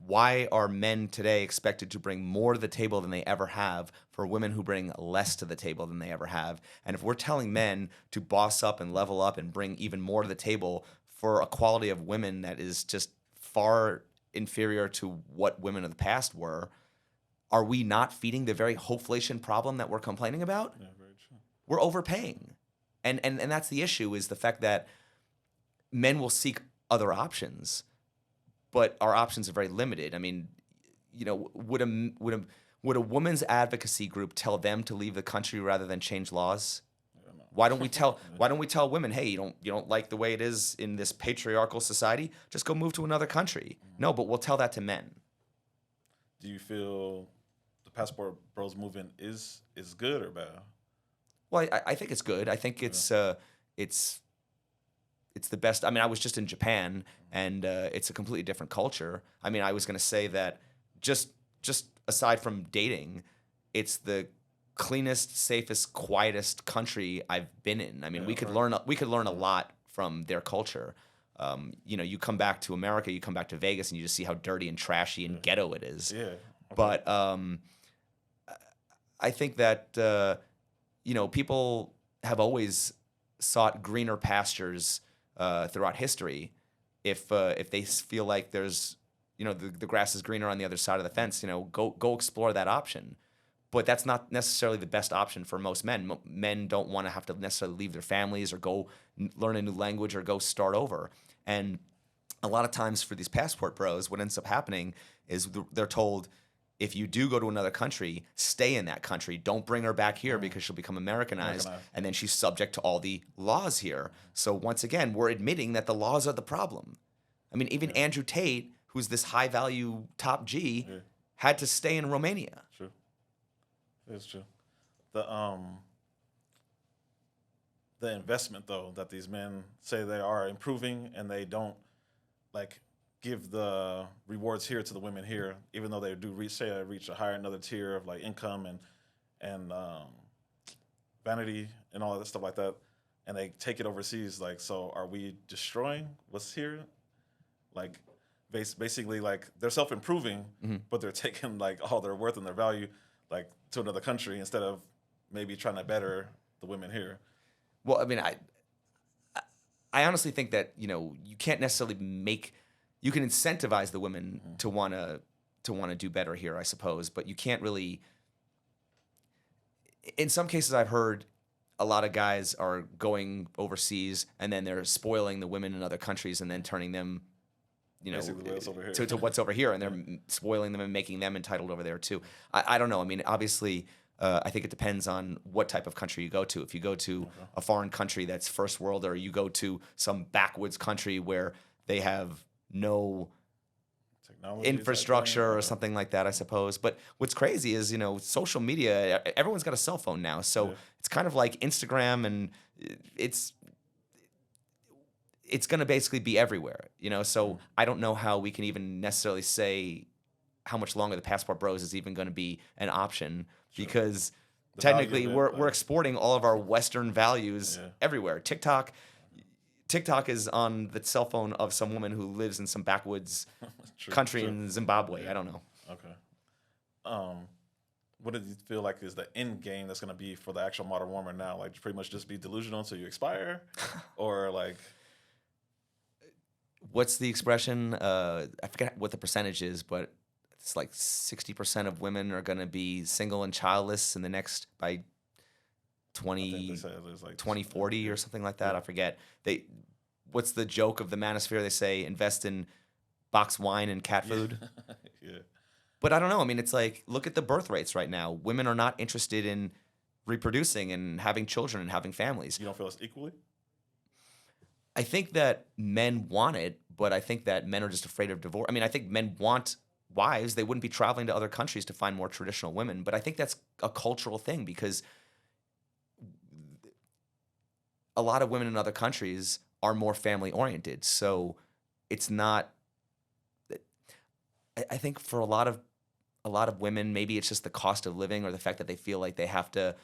Why are men today expected to bring more to the table than they ever have for women who bring less to the table than they ever have? And if we're telling men to boss up and level up and bring even more to the table for a quality of women that is just far inferior to what women of the past were, are we not feeding the very hoflation problem that we're complaining about? Yeah, very true. We're overpaying. And that's the issue, is the fact that men will seek other options, but our options are very limited. I mean, would a women's advocacy group tell them to leave the country rather than change laws? Why don't we tell women, hey, you don't like the way it is in this patriarchal society? Just go move to another country. No, but we'll tell that to men. Do you feel the Passport Bros movement is good or bad? Well, I think it's good. I think it's the best. I mean, I was just in Japan, and it's a completely different culture. I mean, I was going to say that just aside from dating, it's the cleanest, safest, quietest country I've been in. I mean, we could learn a lot from their culture. You come back to America, you come back to Vegas, and you just see how dirty and trashy and ghetto it is. Yeah. Okay. But I think that people have always sought greener pastures throughout history. If they feel like there's the grass is greener on the other side of the fence, go explore that option. But that's not necessarily the best option for most men. Men don't want to have to necessarily leave their families or go learn a new language or go start over. And a lot of times for these passport bros, what ends up happening is they're told, if you do go to another country, stay in that country. Don't bring her back here because she'll become Americanized. And then she's subject to all the laws here. So once again, we're admitting that the laws are the problem. I mean, even Andrew Tate, who's this high-value top G, had to stay in Romania. True. It's true. The investment, though, that these men say they are improving, and they don't give the rewards here to the women here, even though they do reach a higher another tier of income and vanity and all that stuff like that, and they take it overseas. So are we destroying what's here? Basically, they're self-improving, but they're taking all their worth and their value to another country instead of maybe trying to better the women here. Well, I mean, I honestly think that you can't necessarily you can incentivize the women to want to do better here, I suppose, but you can't really. In some cases, I've heard a lot of guys are going overseas and then they're spoiling the women in other countries and then turning them, to what's over here, and they're spoiling them and making them entitled over there too. I don't know. I mean, obviously, I think it depends on what type of country you go to. If you go to a foreign country that's first world, or you go to some backwoods country where they have no technology, infrastructure or something like that, I suppose. But what's crazy is, social media, everyone's got a cell phone now. So it's kind of like Instagram, and it's going to basically be everywhere, So I don't know how we can even necessarily say how much longer the Passport Bros is even going to be an option because The value technically of it, we're like, exporting all of our Western values Yeah. everywhere. TikTok is on the cell phone of some woman who lives in some backwoods True, country true. in Zimbabwe. Yeah. I don't know. Okay. What do you feel like is the end game that's going to be for the actual modern woman now? Like, pretty much just be delusional until you expire, or like, What's the expression? I forget what the percentage is, but it's like 60% of women are going to be single and childless in the next by I think 20, they said there's like 2040 or something like that. Yeah. I forget. What's the joke of the manosphere? They say invest in box wine and cat food. Yeah. But I don't know. I mean, it's like, look at the birth rates right now. Women are not interested in reproducing and having children and having families. You don't feel it's equally? I think that men want it, but I think that men are just afraid of divorce. I mean, I think men want wives. They wouldn't be traveling to other countries to find more traditional women. But I think that's a cultural thing because a lot of women in other countries are more family oriented. So it's not. I think for a lot of women, maybe it's just the cost of living or the fact that they feel like they have to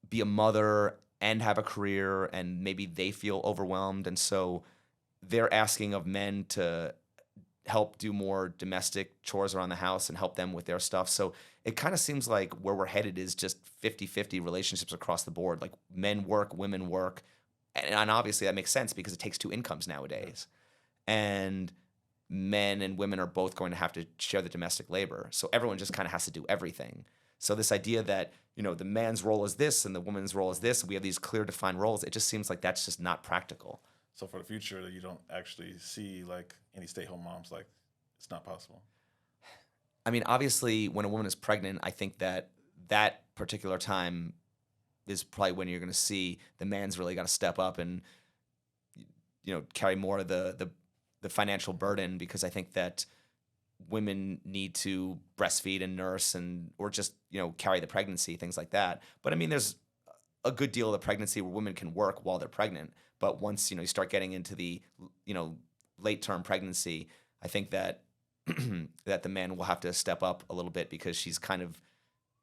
be a mother and have a career, and maybe they feel overwhelmed, and so they're asking of men to help do more domestic chores around the house and help them with their stuff. So it kind of seems like where we're headed is just 50-50 relationships across the board. Like men work, women work. And obviously that makes sense because it takes two incomes nowadays. And men and women are both going to have to share the domestic labor. So everyone just kind of has to do everything. So this idea that, the man's role is this and the woman's role is this, and we have these clear defined roles, it just seems like that's just not practical. So for the future, you don't actually see like any stay-at-home moms. Like, it's not possible. I mean, obviously, when a woman is pregnant, I think that particular time is probably when you're going to see the man's really got to step up and, carry more of the financial burden, because I think that women need to breastfeed and nurse or just, carry the pregnancy, things like that. But I mean, there's a good deal of the pregnancy where women can work while they're pregnant. But once, you start getting into the, late term pregnancy, I think that that the man will have to step up a little bit because she's kind of,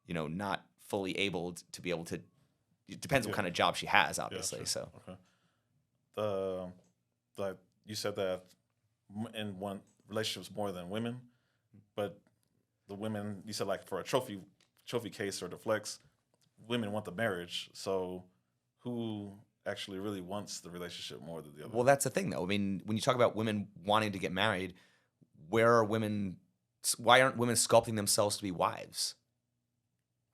not fully able to be able to. It depends what kind of job she has, obviously. Sure. So Okay. Like you said that in one relationships more than women, but the women, you said, like, for a trophy case or the flex, women want the marriage. So who actually really wants the relationship more than the other? Well, that's the thing, though. I mean, when you talk about women wanting to get married, why aren't women sculpting themselves to be wives?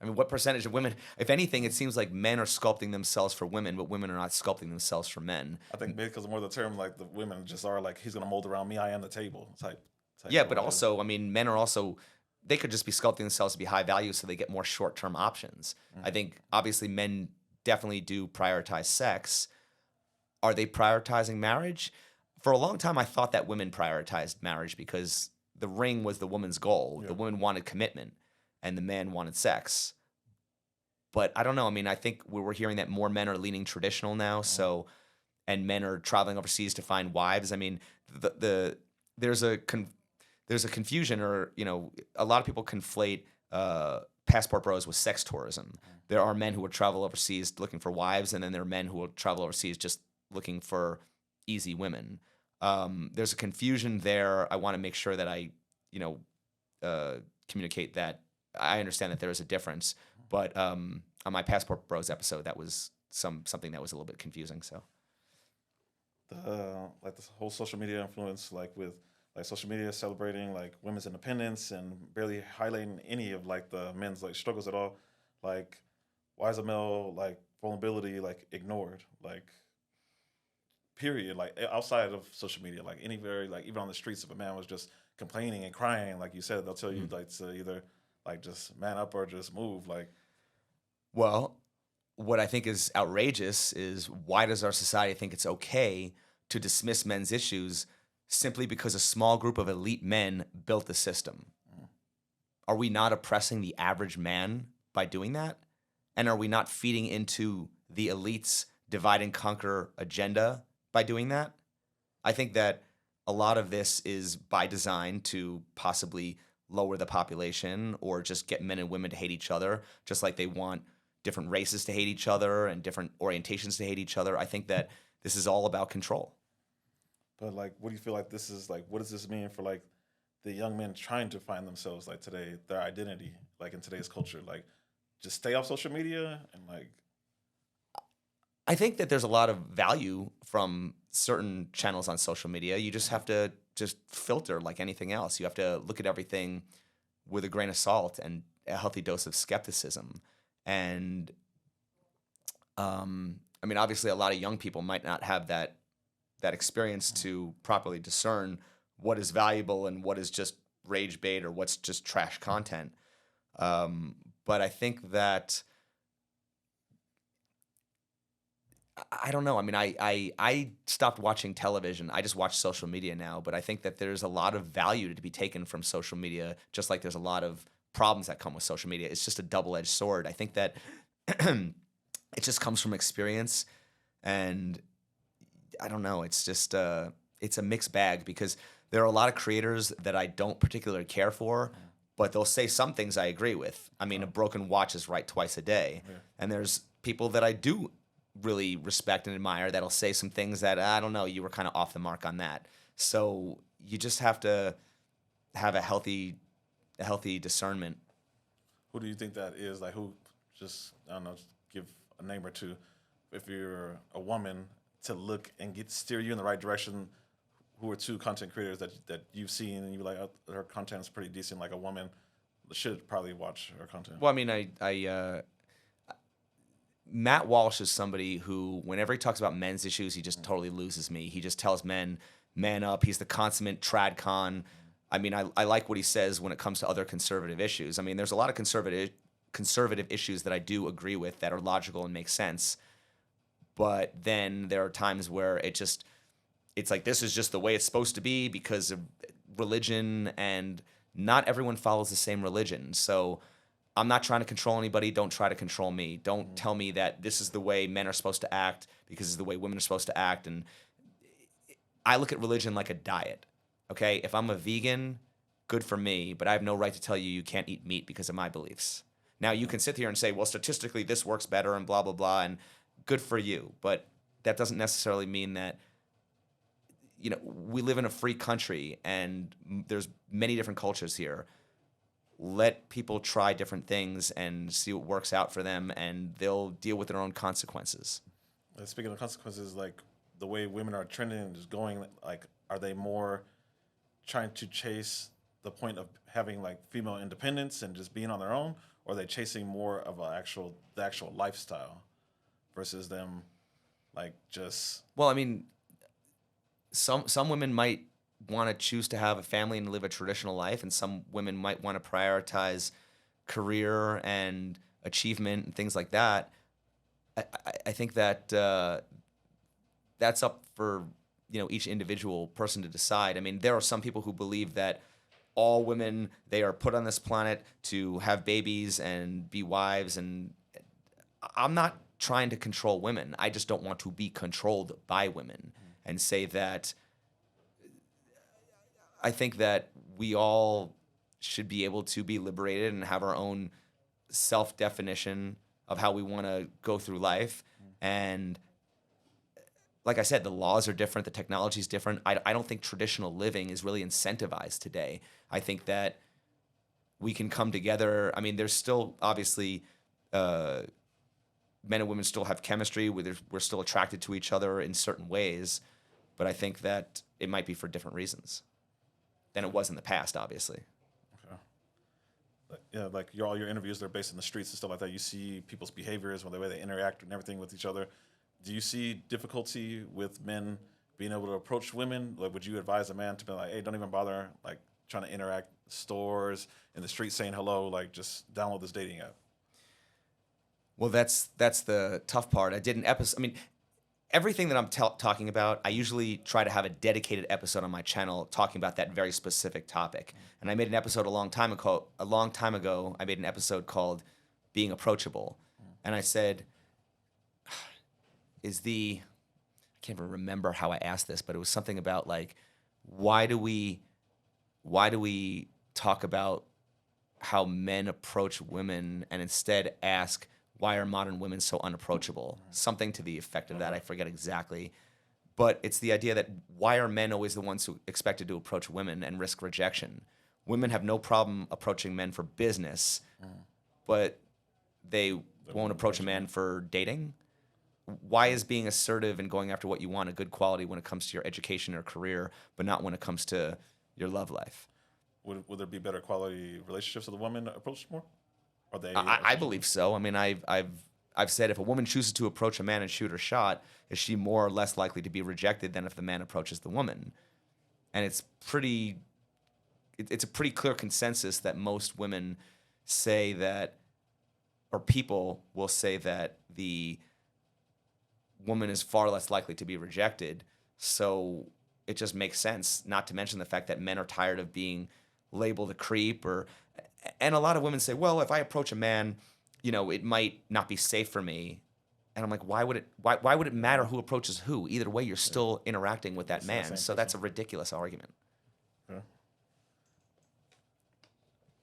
I mean, what percentage of women, if anything, it seems like men are sculpting themselves for women, but women are not sculpting themselves for men. I think maybe because more of the term, like, the women just are like, he's going to mold around me, I am the table type Yeah, but of- also, I mean, men are also, they could just be sculpting themselves to be high value so they get more short-term options. I think, obviously, men definitely do prioritize sex. Are they prioritizing marriage? For a long time, I thought that women prioritized marriage because the ring was the woman's goal. Yeah. The woman wanted commitment, and the man wanted sex. But I don't know. I mean, I think we're hearing that more men are leaning traditional now. So, and men are traveling overseas to find wives. I mean, there's a confusion, or a lot of people conflate passport bros with sex tourism. There are men who would travel overseas looking for wives, and then there are men who will travel overseas just looking for easy women. There's a confusion there. I want to make sure that I, communicate that I understand that there is a difference. But on my Passport Bros episode, that was something that was a little bit confusing. So, like, this whole social media influence, like with like social media celebrating like women's independence and barely highlighting any of like the men's like struggles at all. Like, why is a male like vulnerability like ignored? Like, period. Like, outside of social media, like anywhere, like even on the streets, if a man was just complaining and crying, like you said, they'll tell you like to either like just man up or just move. Like, well, what I think is outrageous is, why does our society think it's okay to dismiss men's issues simply because a small group of elite men built the system? Are we not oppressing the average man by doing that? And are we not feeding into the elites' divide and conquer agenda by doing that. I think that a lot of this is by design to possibly lower the population or just get men and women to hate each other, just like they want different races to hate each other and different orientations to hate each other. I think that this is all about control. But like, what do you feel like this is like? What does this mean for like the young men trying to find themselves like today, their identity, like in today's culture? Like, just stay off social media and like. I think that there's a lot of value from certain channels on social media. You just have to just filter like anything else. You have to look at everything with a grain of salt and a healthy dose of skepticism. And I mean, obviously, a lot of young people might not have that experience to properly discern what is valuable and what is just rage bait or what's just trash content. But I think that I don't know. I mean, I stopped watching television. I just watch social media now. But I think that there's a lot of value to be taken from social media, just like there's a lot of problems that come with social media. It's just a double-edged sword. I think that it just comes from experience, and I don't know. It's just it's a mixed bag because there are a lot of creators that I don't particularly care for, but they'll say some things I agree with. I mean, a broken watch is right twice a day, and there's people that I do really respect and admire that'll say some things that I don't know, you were kind of off the mark on that. So you just have to have a healthy discernment. Who do you think that is? Like, who? Just I don't know. Just give a name or two. If you're a woman, to look and steer you in the right direction. Who are two content creators that you've seen and you're like, oh, her content is pretty decent. Like a woman should probably watch her content. Well, I mean, Matt Walsh is somebody who, whenever he talks about men's issues, he just totally loses me. He just tells men, man up. He's the consummate trad con. I mean, I like what he says when it comes to other conservative issues. I mean, there's a lot of conservative issues that I do agree with that are logical and make sense. But then there are times where it's like this is just the way it's supposed to be because of religion, and not everyone follows the same religion. So I'm not trying to control anybody. Don't try to control me. Don't tell me that this is the way men are supposed to act because it's the way women are supposed to act. And I look at religion like a diet. Okay, if I'm a vegan, good for me, but I have no right to tell you you can't eat meat because of my beliefs. Now you can sit here and say, well, statistically this works better and blah, blah, blah, and good for you. But that doesn't necessarily mean that, you know, we live in a free country and there's many different cultures here. Let people try different things and see what works out for them, and they'll deal with their own consequences. Speaking of consequences, like the way women are trending and just going, like, are they more trying to chase the point of having like female independence and just being on their own, or are they chasing more of the actual lifestyle versus them like just? Well, I mean, some women might want to choose to have a family and live a traditional life, and some women might want to prioritize career and achievement and things like that. I think that that's up for, you know, each individual person to decide. I mean, there are some people who believe that all women, they are put on this planet to have babies and be wives, and I'm not trying to control women. I just don't want to be controlled by women, and say that I think that we all should be able to be liberated and have our own self-definition of how we want to go through life. And like I said, the laws are different, the technology is different. I don't think traditional living is really incentivized today. I think that we can come together. I mean, there's still obviously men and women still have chemistry. We're still attracted to each other in certain ways, but I think that it might be for different reasons than it was in the past, obviously. Okay. Yeah, like all your interviews, they're based in the streets and stuff like that. You see people's behaviors, the way they interact and everything with each other. Do you see difficulty with men being able to approach women? Like, would you advise a man to be like, hey, don't even bother like trying to interact stores in the street saying hello, like just download this dating app? Well, that's the tough part. I did an episode. I mean, everything that I'm talking about, I usually try to have a dedicated episode on my channel talking about that very specific topic. And I made an episode a long time ago. I made an episode called "Being Approachable," and I said, I can't even remember how I asked this, but it was something about like, why do we talk about how men approach women and instead ask, why are modern women so unapproachable? Something to the effect of that. I forget exactly. But it's the idea that why are men always the ones who expected to approach women and risk rejection? Women have no problem approaching men for business, but they won't approach a man for dating. Why is being assertive and going after what you want a good quality when it comes to your education or career, but not when it comes to your love life? Would there be better quality relationships if the women approached more? Are they? I believe so. I mean, I've said if a woman chooses to approach a man and shoot her shot, is she more or less likely to be rejected than if the man approaches the woman? And it's a pretty clear consensus that most women say that, or people will say that the woman is far less likely to be rejected. So it just makes sense, not to mention the fact that men are tired of being labeled a creep and a lot of women say, well, if I approach a man, it might not be safe for me. And I'm like, why would it matter who approaches who? Either way, you're still interacting with that It's the man. same So that's a ridiculous argument. Yeah.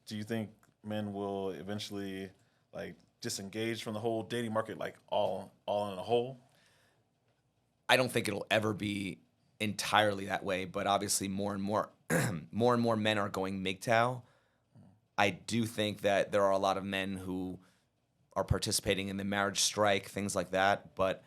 Do you think men will eventually like disengage from the whole dating market, like all in a whole? I don't think it'll ever be entirely that way, but obviously more and more more and more men are going MGTOW. I do think that there are a lot of men who are participating in the marriage strike, things like that, but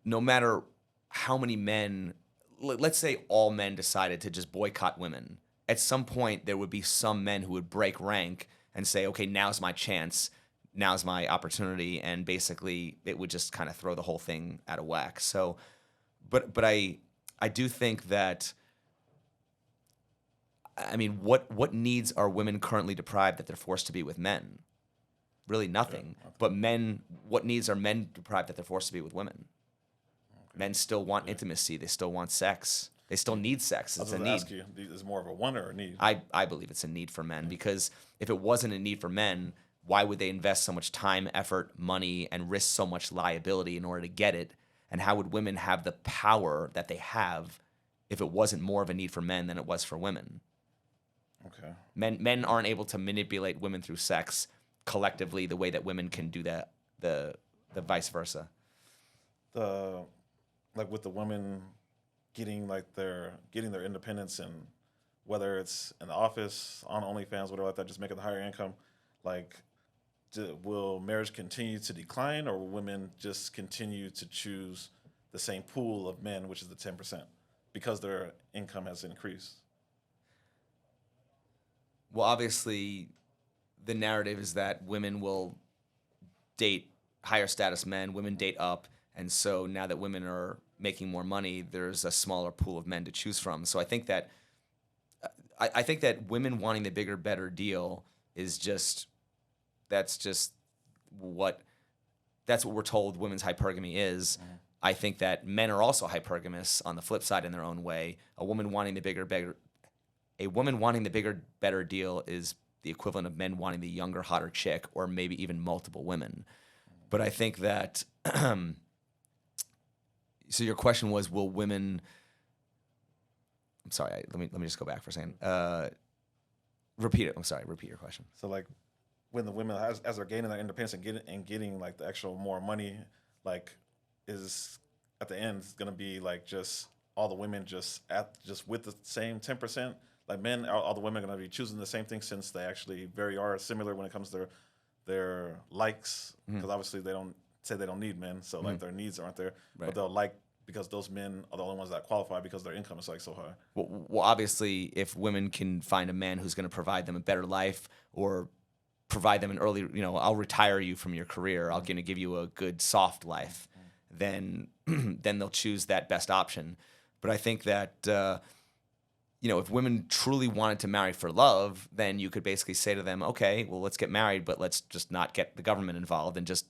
no matter how many men, let's say all men decided to just boycott women, at some point there would be some men who would break rank and say, okay, now's my chance, now's my opportunity, and basically it would just kind of throw the whole thing out of whack. So, but I do think that, I mean, what needs are women currently deprived that they're forced to be with men? Really nothing. Yeah, But men, what needs are men deprived that they're forced to be with women? Okay. Men still want intimacy. They still want sex. They still need sex. It's a need. Ask you, is more of a want or a need? I believe it's a need for men, because if it wasn't a need for men, why would they invest so much time, effort, money, and risk so much liability in order to get it? And how would women have the power that they have if it wasn't more of a need for men than it was for women? Okay. Men aren't able to manipulate women through sex collectively the way that women can do that, the vice versa. Like with the women getting their independence, and whether it's in the office, on OnlyFans, whatever like that, just making the higher income, like will marriage continue to decline, or will women just continue to choose the same pool of men, which is the 10%, because their income has increased? Well, obviously, the narrative is that women will date higher status men, women date up, and so now that women are making more money, there's a smaller pool of men to choose from. So I think that women wanting the bigger, better deal is that's what we're told women's hypergamy is. Mm-hmm. I think that men are also hypergamous on the flip side in their own way. A woman wanting the bigger, better deal is the equivalent of men wanting the younger, hotter chick, or maybe even multiple women. But I think that so your question was, will women? I'm sorry. Let me just go back for a second. Repeat it. I'm sorry. Repeat your question. So like, when the women, as they're gaining their independence and getting like the actual more money, like, is at the end it's gonna be like just all the women just with the same 10%? Like men, all the women are gonna be choosing the same thing, since they actually are similar when it comes to their likes, because obviously they don't need men, so like their needs aren't there, right. But they'll like, because those men are the only ones that qualify because their income is like so high. Well, obviously, if women can find a man who's going to provide them a better life, or provide them an early, I'll retire you from your career, I'm going to give you a good soft life, then they'll choose that best option. But I think that if women truly wanted to marry for love, then you could basically say to them, okay, well, let's get married, but let's just not get the government involved and just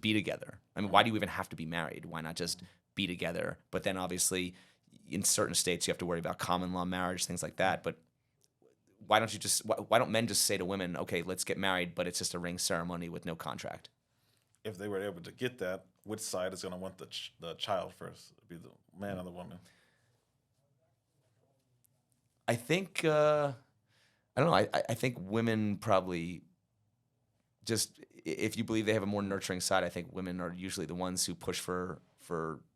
be together. I mean, why do you even have to be married? Why not just be together? But then obviously in certain states you have to worry about common law marriage, things like that. But why don't men just say to women, okay, let's get married, but it's just a ring ceremony with no contract? If they were able to get that, which side is going to want the child first? It'd be the man or the woman? I think I don't know. I think women probably just if you believe they have a more nurturing side, I think women are usually the ones who push for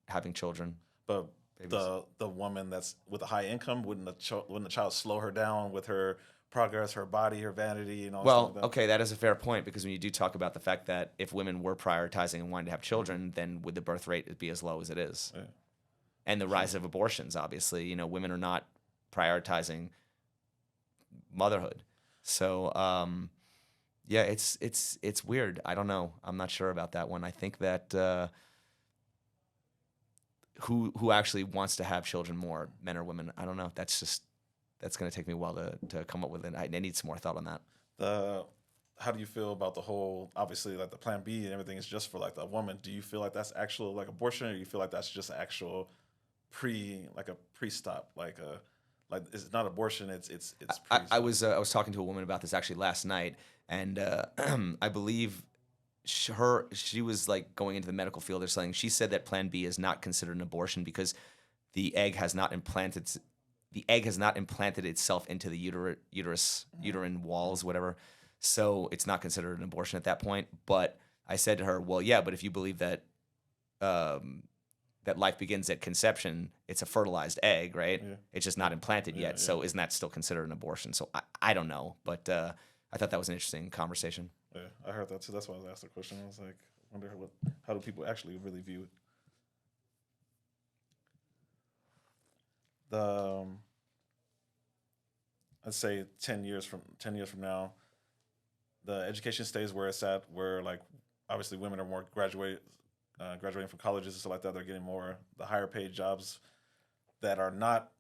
having children. But Babies. the woman that's with a high income, wouldn't the child slow her down with her progress, her body, her vanity, and all stuff Well, like that? okay, that is a fair point because when you do talk about the fact that if women were prioritizing and wanting to have children, then would the birth rate be as low as it is? Yeah. And the rise of abortions, obviously, women are not prioritizing motherhood. So, yeah, it's weird. I don't know. I'm not sure about that one. I think that who actually wants to have children more, men or women? I don't know. That's going to take me a while to come up with it. I need some more thought on that. How do you feel about the whole, obviously, like the Plan B and everything is just for like the woman? Do you feel like that's actual like abortion, or do you feel like that's just actual pre-stop, like it's not abortion, it's I was talking to a woman about this actually last night, and I believe she was like going into the medical field or something. She said that Plan B is not considered an abortion because the egg has not implanted itself into the uterine walls, whatever. So it's not considered an abortion at that point. But I said to her, well, yeah, but if you believe that that life begins at conception, it's a fertilized egg, right? Yeah. It's just not implanted yet. So isn't that still considered an abortion? So I don't know. But I thought that was an interesting conversation. Yeah, I heard that too. That's why I was asked the question. I was like, I wonder how do people actually really view it? Let's say 10 years from now, the education stays where it's at, where like obviously women are more graduating from colleges and stuff like that. They're getting more the higher paid jobs that are not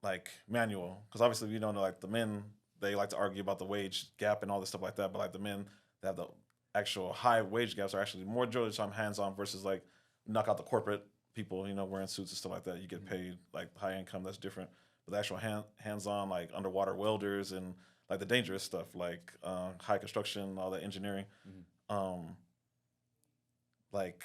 like manual, because obviously we know like the men, they like to argue about the wage gap and all this stuff like that, but like the men that have the actual high wage gaps are actually more judged on hands-on versus like knock out the corporate people, wearing suits and stuff like that. You get paid like high income, that's different. But the actual hands-on like underwater welders and like the dangerous stuff like high construction, all that engineering, like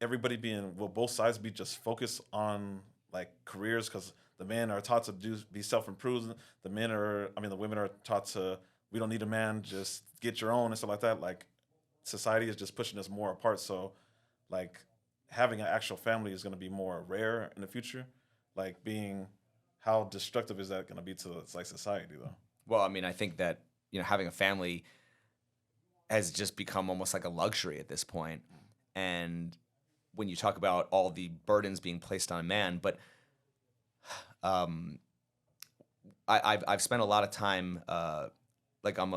everybody will both sides be just focused on like careers, because the men are taught to be self-improved. The women are taught to, we don't need a man, just get your own and stuff like that. Like society is just pushing us more apart. So like having an actual family is going to be more rare in the future. Like how destructive is that going to be to like society though? Well, I mean, I think that, having a family has just become almost like a luxury at this point. And when you talk about all the burdens being placed on a man, but I've spent a lot of time, like I'm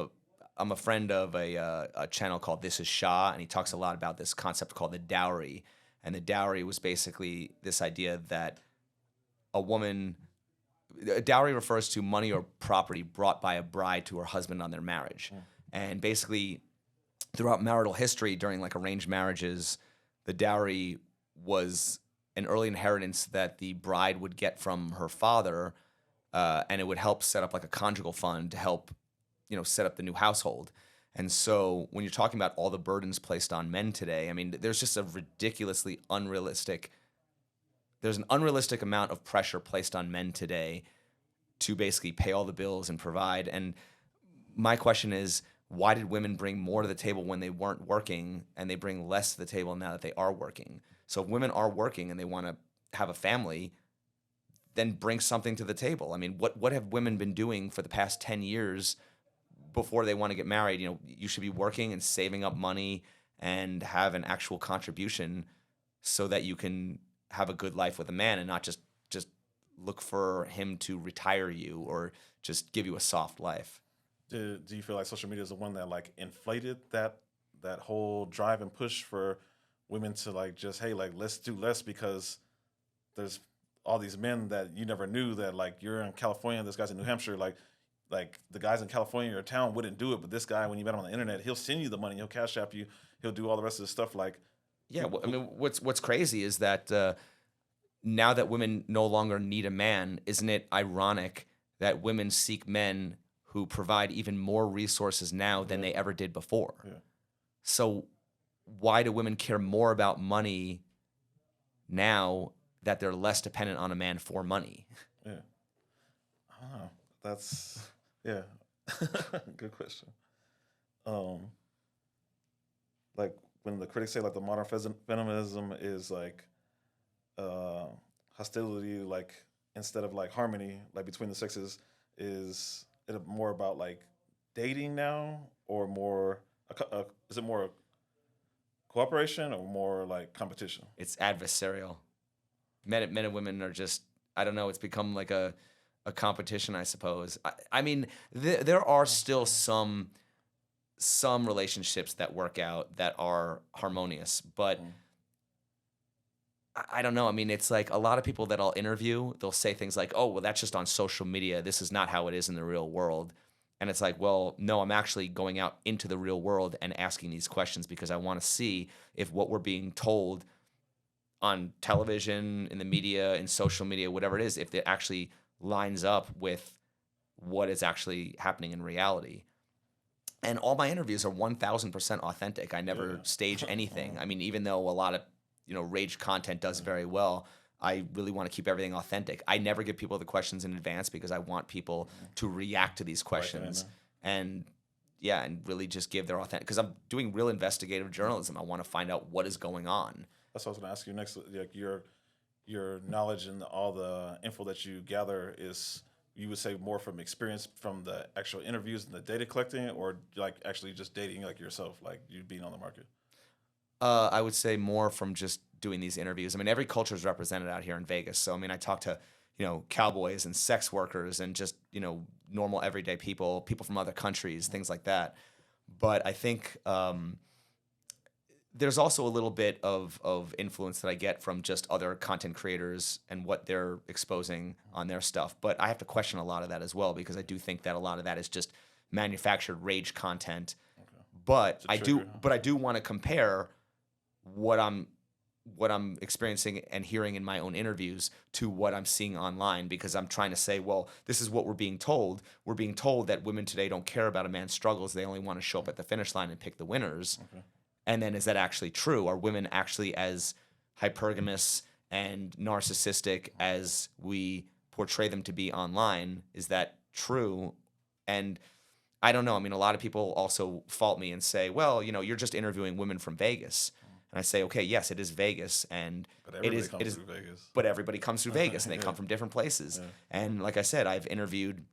a friend of a channel called This Is Shah, and he talks a lot about this concept called the dowry. And the dowry was basically this idea that a dowry refers to money or property brought by a bride to her husband on their marriage. And basically, throughout marital history, during like arranged marriages, the dowry was an early inheritance that the bride would get from her father, and it would help set up like a conjugal fund to help, set up the new household. And so when you're talking about all the burdens placed on men today, I mean, there's just there's an unrealistic amount of pressure placed on men today to basically pay all the bills and provide. And my question is, why did women bring more to the table when they weren't working, and they bring less to the table now that they are working? So if women are working and they want to have a family, then bring something to the table. I mean, what have women been doing for the past 10 years before they want to get married? You should be working and saving up money and have an actual contribution so that you can have a good life with a man and not just look for him to retire you or just give you a soft life. Do you feel like social media is the one that like inflated that whole drive and push for women to like just, hey, like let's do less, because there's all these men that you never knew that like you're in California, this guy's in New Hampshire, like the guys in California or town wouldn't do it, but this guy, when you met him on the internet, he'll send you the money, he'll cash app you, he'll do all the rest of the stuff. Like, yeah, I mean, what's crazy is that now that women no longer need a man, isn't it ironic that women seek men who provide even more resources now than they ever did before? Yeah. So why do women care more about money now that they're less dependent on a man for money? Yeah. I don't know. That's yeah. Good question. Um, like when the critics say like the modern feminism is like uh, hostility, like instead of like harmony, like between the sexes, is it more about like dating now, or more? Is it more cooperation or more like competition? It's adversarial. Men and women are just, I don't know, it's become like a competition, I suppose. I mean, there are still some relationships that work out that are harmonious, but Mm. I don't know. I mean, it's like a lot of people that I'll interview, they'll say things like, "Oh, well, that's just on social media. This is not how it is in the real world." And it's like, well, no, I'm actually going out into the real world and asking these questions because I want to see if what we're being told on television, in the media, in social media, whatever it is, if it actually lines up with what is actually happening in reality. And all my interviews are 1000% authentic. I never Yeah. stage anything. I mean, even though a lot of, rage content does very well, I really want to keep everything authentic. I never give people the questions in advance because I want people to react to these questions and yeah, and really just give their authentic, because I'm doing real investigative journalism. I want to find out what is going on. That's what I was going to ask you next. Like your knowledge and all the info that you gather is, you would say, more from experience from the actual interviews and the data collecting, or like actually just dating like yourself, like you being on the market? I would say more from just doing these interviews. I mean, every culture is represented out here in Vegas. So, I mean, I talk to, cowboys and sex workers and just, normal everyday people, people from other countries, things like that. But I think there's also a little bit of influence that I get from just other content creators and what they're exposing on their stuff. But I have to question a lot of that as well, because I do think that a lot of that is just manufactured rage content. Okay. But It's a trigger, huh? I do want to compare what I'm experiencing and hearing in my own interviews to what I'm seeing online, because I'm trying to say, well, this is what we're being told. We're being told that women today don't care about a man's struggles. They only want to show up at the finish line and pick the winners. Okay. And then, is that actually true? Are women actually as hypergamous and narcissistic as we portray them to be online? Is that true? And I don't know. I mean, a lot of people also fault me and say, well, you're just interviewing women from Vegas. And I say, okay, yes, it is Vegas, and But everybody comes through Vegas. but everybody comes through Vegas, and they Yeah. come from different places. Yeah. And like I said, I've interviewed,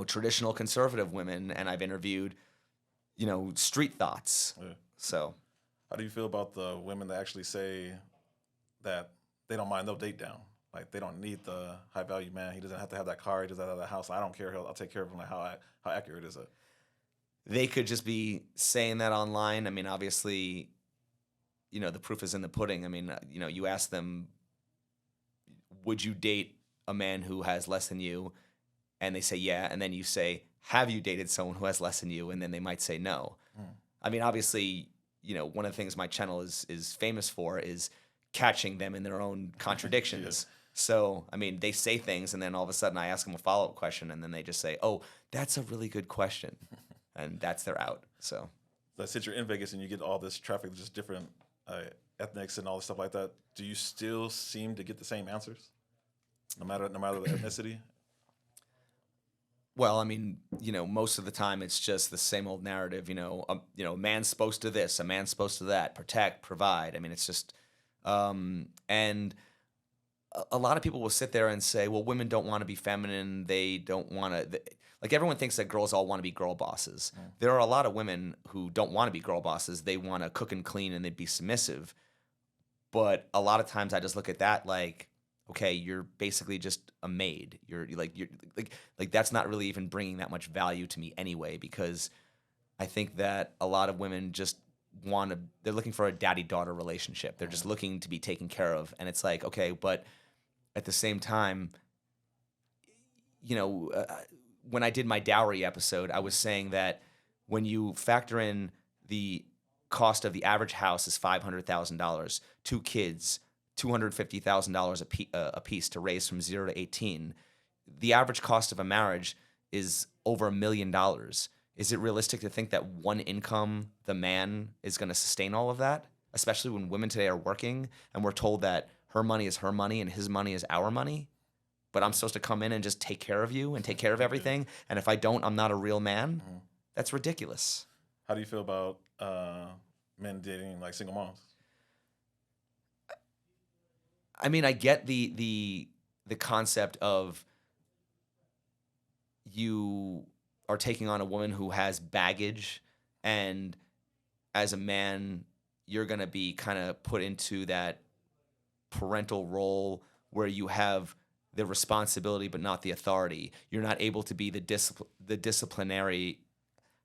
traditional conservative women, and I've interviewed, street thoughts. Yeah. So How do you feel about the women that actually say that they don't mind, they'll date down? Like they don't need the high value man. He doesn't have to have that car. He doesn't have that house. I don't care. I'll take care of him. Like how accurate is it? they could just be saying that online. I mean, obviously, the proof is in the pudding. I mean, you ask them, would you date a man who has less than you? And they say, yeah. And then you say, have you dated someone who has less than you? And then they might say no. I mean, obviously, one of the things my channel is famous for is catching them in their own contradictions. So, I mean, they say things, and then all of a sudden I ask them a follow-up question, and then they just say, oh, that's a really good question. And that's their out. So Since you're in Vegas and you get all this traffic, just different ethnics and all this stuff like that, do you still seem to get the same answers, no matter the ethnicity? well, I mean, most of the time it's just the same old narrative. A man's supposed to this, a man's supposed to that, protect, provide. I mean, it's just, and a lot of people will sit there and say, well, women don't want to be feminine. They don't want to, like, everyone thinks that girls all want to be girl bosses. There are a lot of women who don't want to be girl bosses. They want to cook and clean and they'd be submissive. But a lot of times I just look at that like, okay, you're basically just a maid. You're like that's not really even bringing that much value to me anyway, because I think that a lot of women just they're looking for a daddy-daughter relationship. They're just looking to be taken care of. And it's like, okay, but at the same time, when I did my dowry episode, I was saying that when you factor in the cost of the average house is $500,000, 2 kids, $250,000 a piece to raise from 0 to 18, the average cost of a marriage is over $1 million. is it realistic to think that one income, the man, is going to sustain all of that? Especially when women today are working and we're told that her money is her money and his money is our money. But I'm supposed to come in and just take care of you and take care of everything. And if I don't, I'm not a real man. That's ridiculous. How do you feel about men dating like single moms? I mean, I get the concept of you are taking on a woman who has baggage, and as a man, you're going to be kind of put into that parental role where you have the responsibility but not the authority. You're not able to be the disciplinary.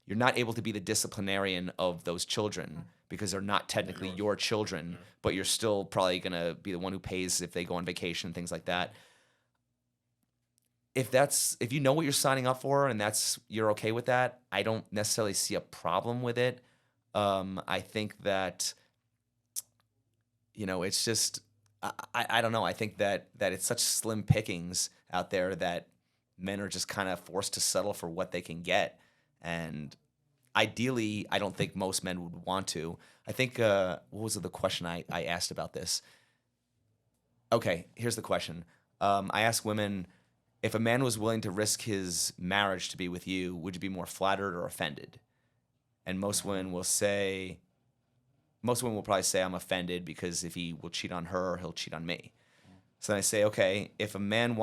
You're not able to be the disciplinarian of those children because they're not technically your children, but you're still probably going to be the one who pays if they go on vacation, things like that. If you know what you're signing up for and you're okay with that, I don't necessarily see a problem with it. I think that, it's just, I don't know. I think that it's such slim pickings out there that men are just kind of forced to settle for what they can get. And ideally, I don't think most men would want to. I think, what was the question I asked about this? Okay, here's the question. I asked women, if a man was willing to risk his marriage to be with you, would you be more flattered or offended? And most women will probably say, I'm offended because if he will cheat on her, he'll cheat on me. So then I say, okay, if a woman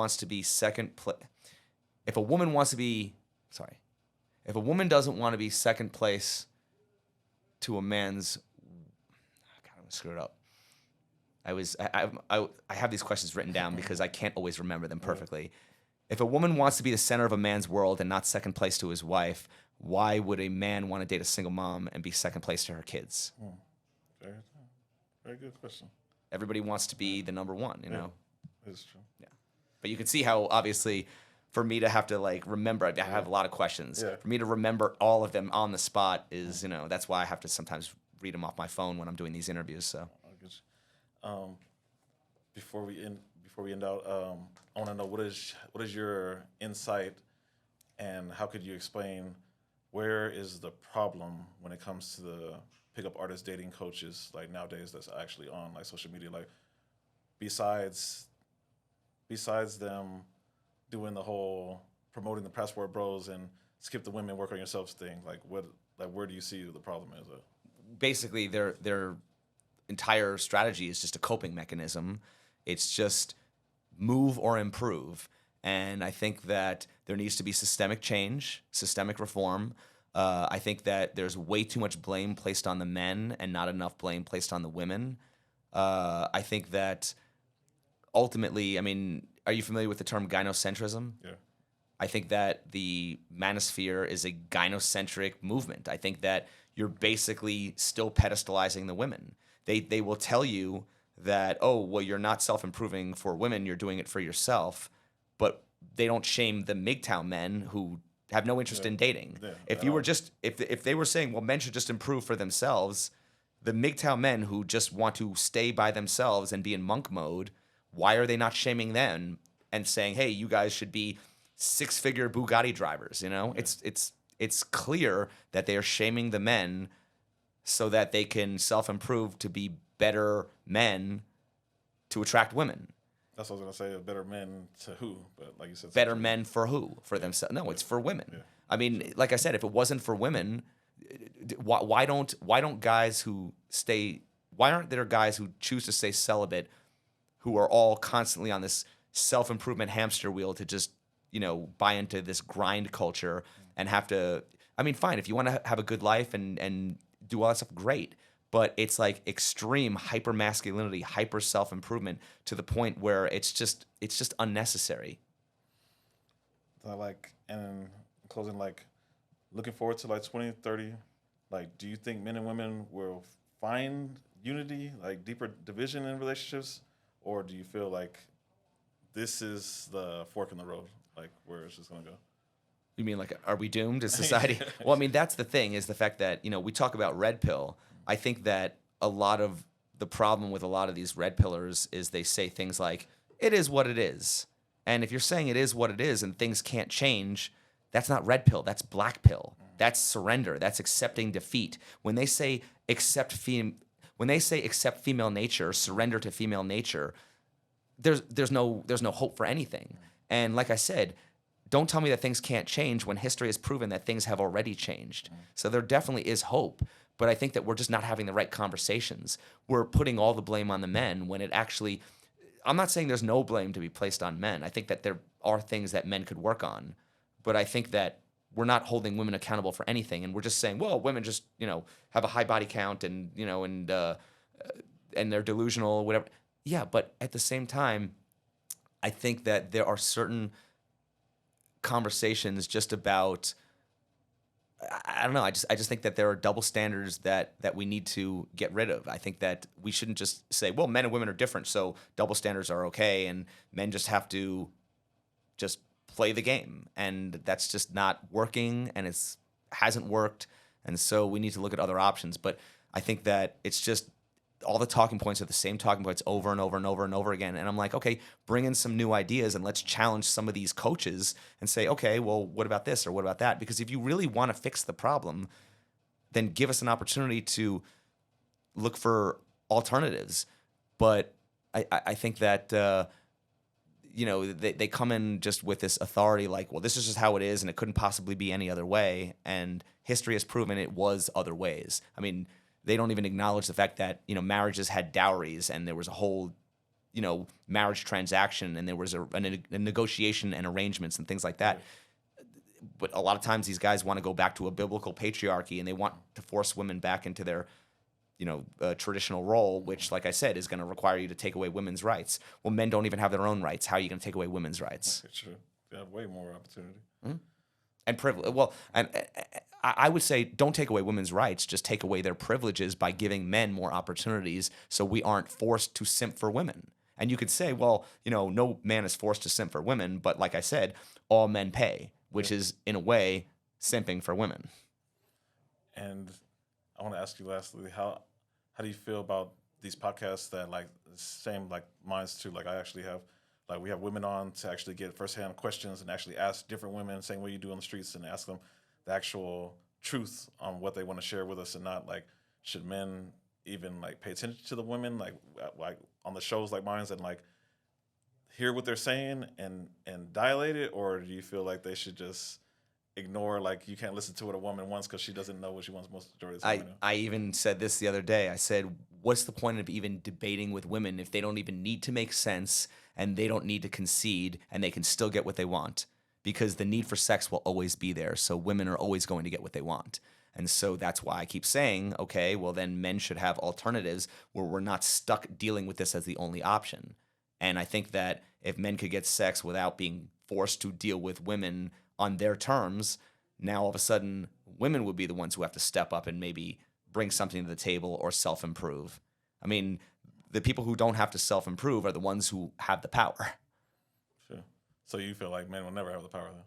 doesn't want to be second place to a man's, God, I'm gonna screw it up. I have these questions written down because I can't always remember them perfectly. If a woman wants to be the center of a man's world and not second place to his wife, why would a man want to date a single mom and be second place to her kids? Very, very good question. Everybody wants to be the number one, you know? It's true. Yeah. But you can see how, obviously, for me to have to remember, I have a lot of questions. Yeah. For me to remember all of them on the spot is, that's why I have to sometimes read them off my phone when I'm doing these interviews. So, before we end out, I want to know what is your insight, and how could you explain where is the problem when it comes to the pickup artist dating coaches like nowadays that's actually on like social media, like besides them doing the whole promoting the passport bros and skip the women, work on yourselves thing, where do you see the problem is? Basically, their entire strategy is just a coping mechanism. It's just move or improve. And I think that there needs to be systemic change, systemic reform. I think that there's way too much blame placed on the men and not enough blame placed on the women. I think that ultimately, are you familiar with the term gynocentrism? Yeah. I think that the manosphere is a gynocentric movement. I think that you're basically still pedestalizing the women. They will tell you that, you're not self-improving for women, you're doing it for yourself, but they don't shame the MGTOW men who have no interest in dating. Yeah, if they were saying, well, men should just improve for themselves, the MGTOW men who just want to stay by themselves and be in monk mode, why are they not shaming them and saying, hey, you guys should be six-figure Bugatti drivers? Yeah. It's clear that they are shaming the men so that they can self-improve to be better men to attract women. That's what I was going to say, better men to who? But like you said, better men for who? For themselves? No, it's for women. Yeah. Like I said, if it wasn't for women, why aren't there guys who choose to stay celibate who are all constantly on this self-improvement hamster wheel to just, buy into this grind culture and have to, fine, if you want to have a good life and do all that stuff, great. But it's like extreme hyper masculinity, hyper self-improvement to the point where it's just unnecessary. And in closing, looking forward to 2030, do you think men and women will find unity, deeper division in relationships? Or do you feel like this is the fork in the road, where it's just going to go? You mean are we doomed as society? Well, that's the thing, is the fact that, we talk about red pill. I think that a lot of the problem with a lot of these red pillars is they say things like, it is what it is. And if you're saying it is what it is and things can't change, that's not red pill, that's black pill. That's surrender. That's accepting defeat. When they say accept female nature, surrender to female nature, there's no hope for anything. And like I said, don't tell me that things can't change when history has proven that things have already changed. So there definitely is hope, but I think that we're just not having the right conversations. We're putting all the blame on the men when it actually, I'm not saying there's no blame to be placed on men. I think that there are things that men could work on, but I think that we're not holding women accountable for anything, and we're just saying, well, women just have a high body count and and they're delusional or whatever. Yeah, but at the same time, I think that there are certain conversations just about, I don't know. I just think that there are double standards that we need to get rid of. I think that we shouldn't just say, well, men and women are different, so double standards are okay, and men just have to just play the game, and that's just not working, and hasn't worked, and so we need to look at other options. But I think that it's just all the talking points are the same talking points over and over and over and over again. And I'm like, okay, bring in some new ideas and let's challenge some of these coaches and say, okay, well, what about this or what about that? Because if you really want to fix the problem, then give us an opportunity to look for alternatives. But I think that, they come in just with this authority like, well, this is just how it is and it couldn't possibly be any other way. And history has proven it was other ways. I mean, they don't even acknowledge the fact that, marriages had dowries and there was a whole, marriage transaction and there was a negotiation and arrangements and things like that. Right. But a lot of times these guys want to go back to a biblical patriarchy and they want to force women back into their, traditional role, which, like I said, is going to require you to take away women's rights. Well, men don't even have their own rights. How are you going to take away women's rights? That's true. They have way more opportunity. Mm-hmm. And privilege. Well, and I would say don't take away women's rights. Just take away their privileges by giving men more opportunities so we aren't forced to simp for women. And you could say, well, no man is forced to simp for women. But like I said, all men pay, which is, in a way, simping for women. And I want to ask you lastly, how do you feel about these podcasts that like same like mine's too? Like I actually have, like we have women on to actually get firsthand questions and actually ask different women, same way you do on the streets, and ask them the actual truth on what they want to share with us, and not like, should men even like pay attention to the women like on the shows like mine's and like hear what they're saying and dilate it, or do you feel like they should just ignore, like you can't listen to what a woman wants because she doesn't know what she wants most majority of the time? I even said this the other day. I said, what's the point of even debating with women if they don't even need to make sense and they don't need to concede and they can still get what they want? Because the need for sex will always be there. So women are always going to get what they want. And so that's why I keep saying, okay, well then men should have alternatives where we're not stuck dealing with this as the only option. And I think that if men could get sex without being forced to deal with women on their terms, now all of a sudden women would be the ones who have to step up and maybe bring something to the table or self-improve. I mean, the people who don't have to self-improve are the ones who have the power. Sure. So you feel like men will never have the power then?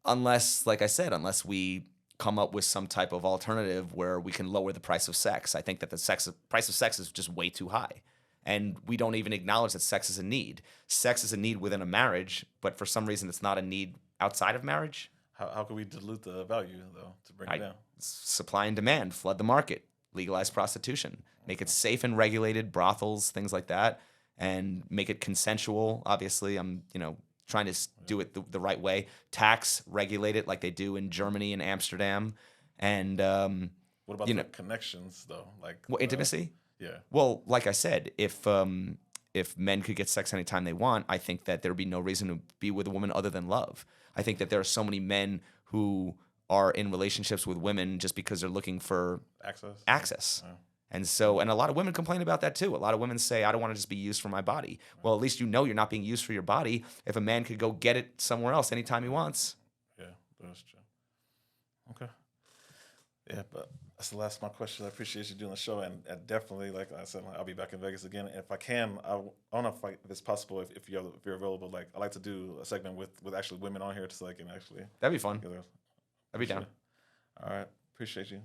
Unless, like I said, unless we come up with some type of alternative where we can lower the price of sex. I think that the price of sex is just way too high. And we don't even acknowledge that sex is a need. Sex is a need within a marriage, but for some reason it's not a need outside of marriage. How can we dilute the value, though, to bring it down? Supply and demand, flood the market, legalize prostitution, make it safe and regulated, brothels, things like that, and make it consensual. Obviously, I'm trying to do it the right way. Tax, regulate it like they do in Germany and Amsterdam. And what about the connections, though? Like intimacy? Yeah. Well, like I said, if men could get sex anytime they want, I think that there would be no reason to be with a woman other than love. I think that there are so many men who are in relationships with women just because they're looking for access. Yeah. And a lot of women complain about that too. A lot of women say, I don't want to just be used for my body. Well, at least you're not being used for your body if a man could go get it somewhere else anytime he wants. Yeah, that's true. Okay. Yeah, but that's the last of my questions. I appreciate you doing the show, and definitely, like I said, I'll be back in Vegas again. And if I can, I don't know if it's possible if you're available. Like I like to do a segment with actually women on here, so I can actually. That'd be fun. I'd be down. All right, appreciate you.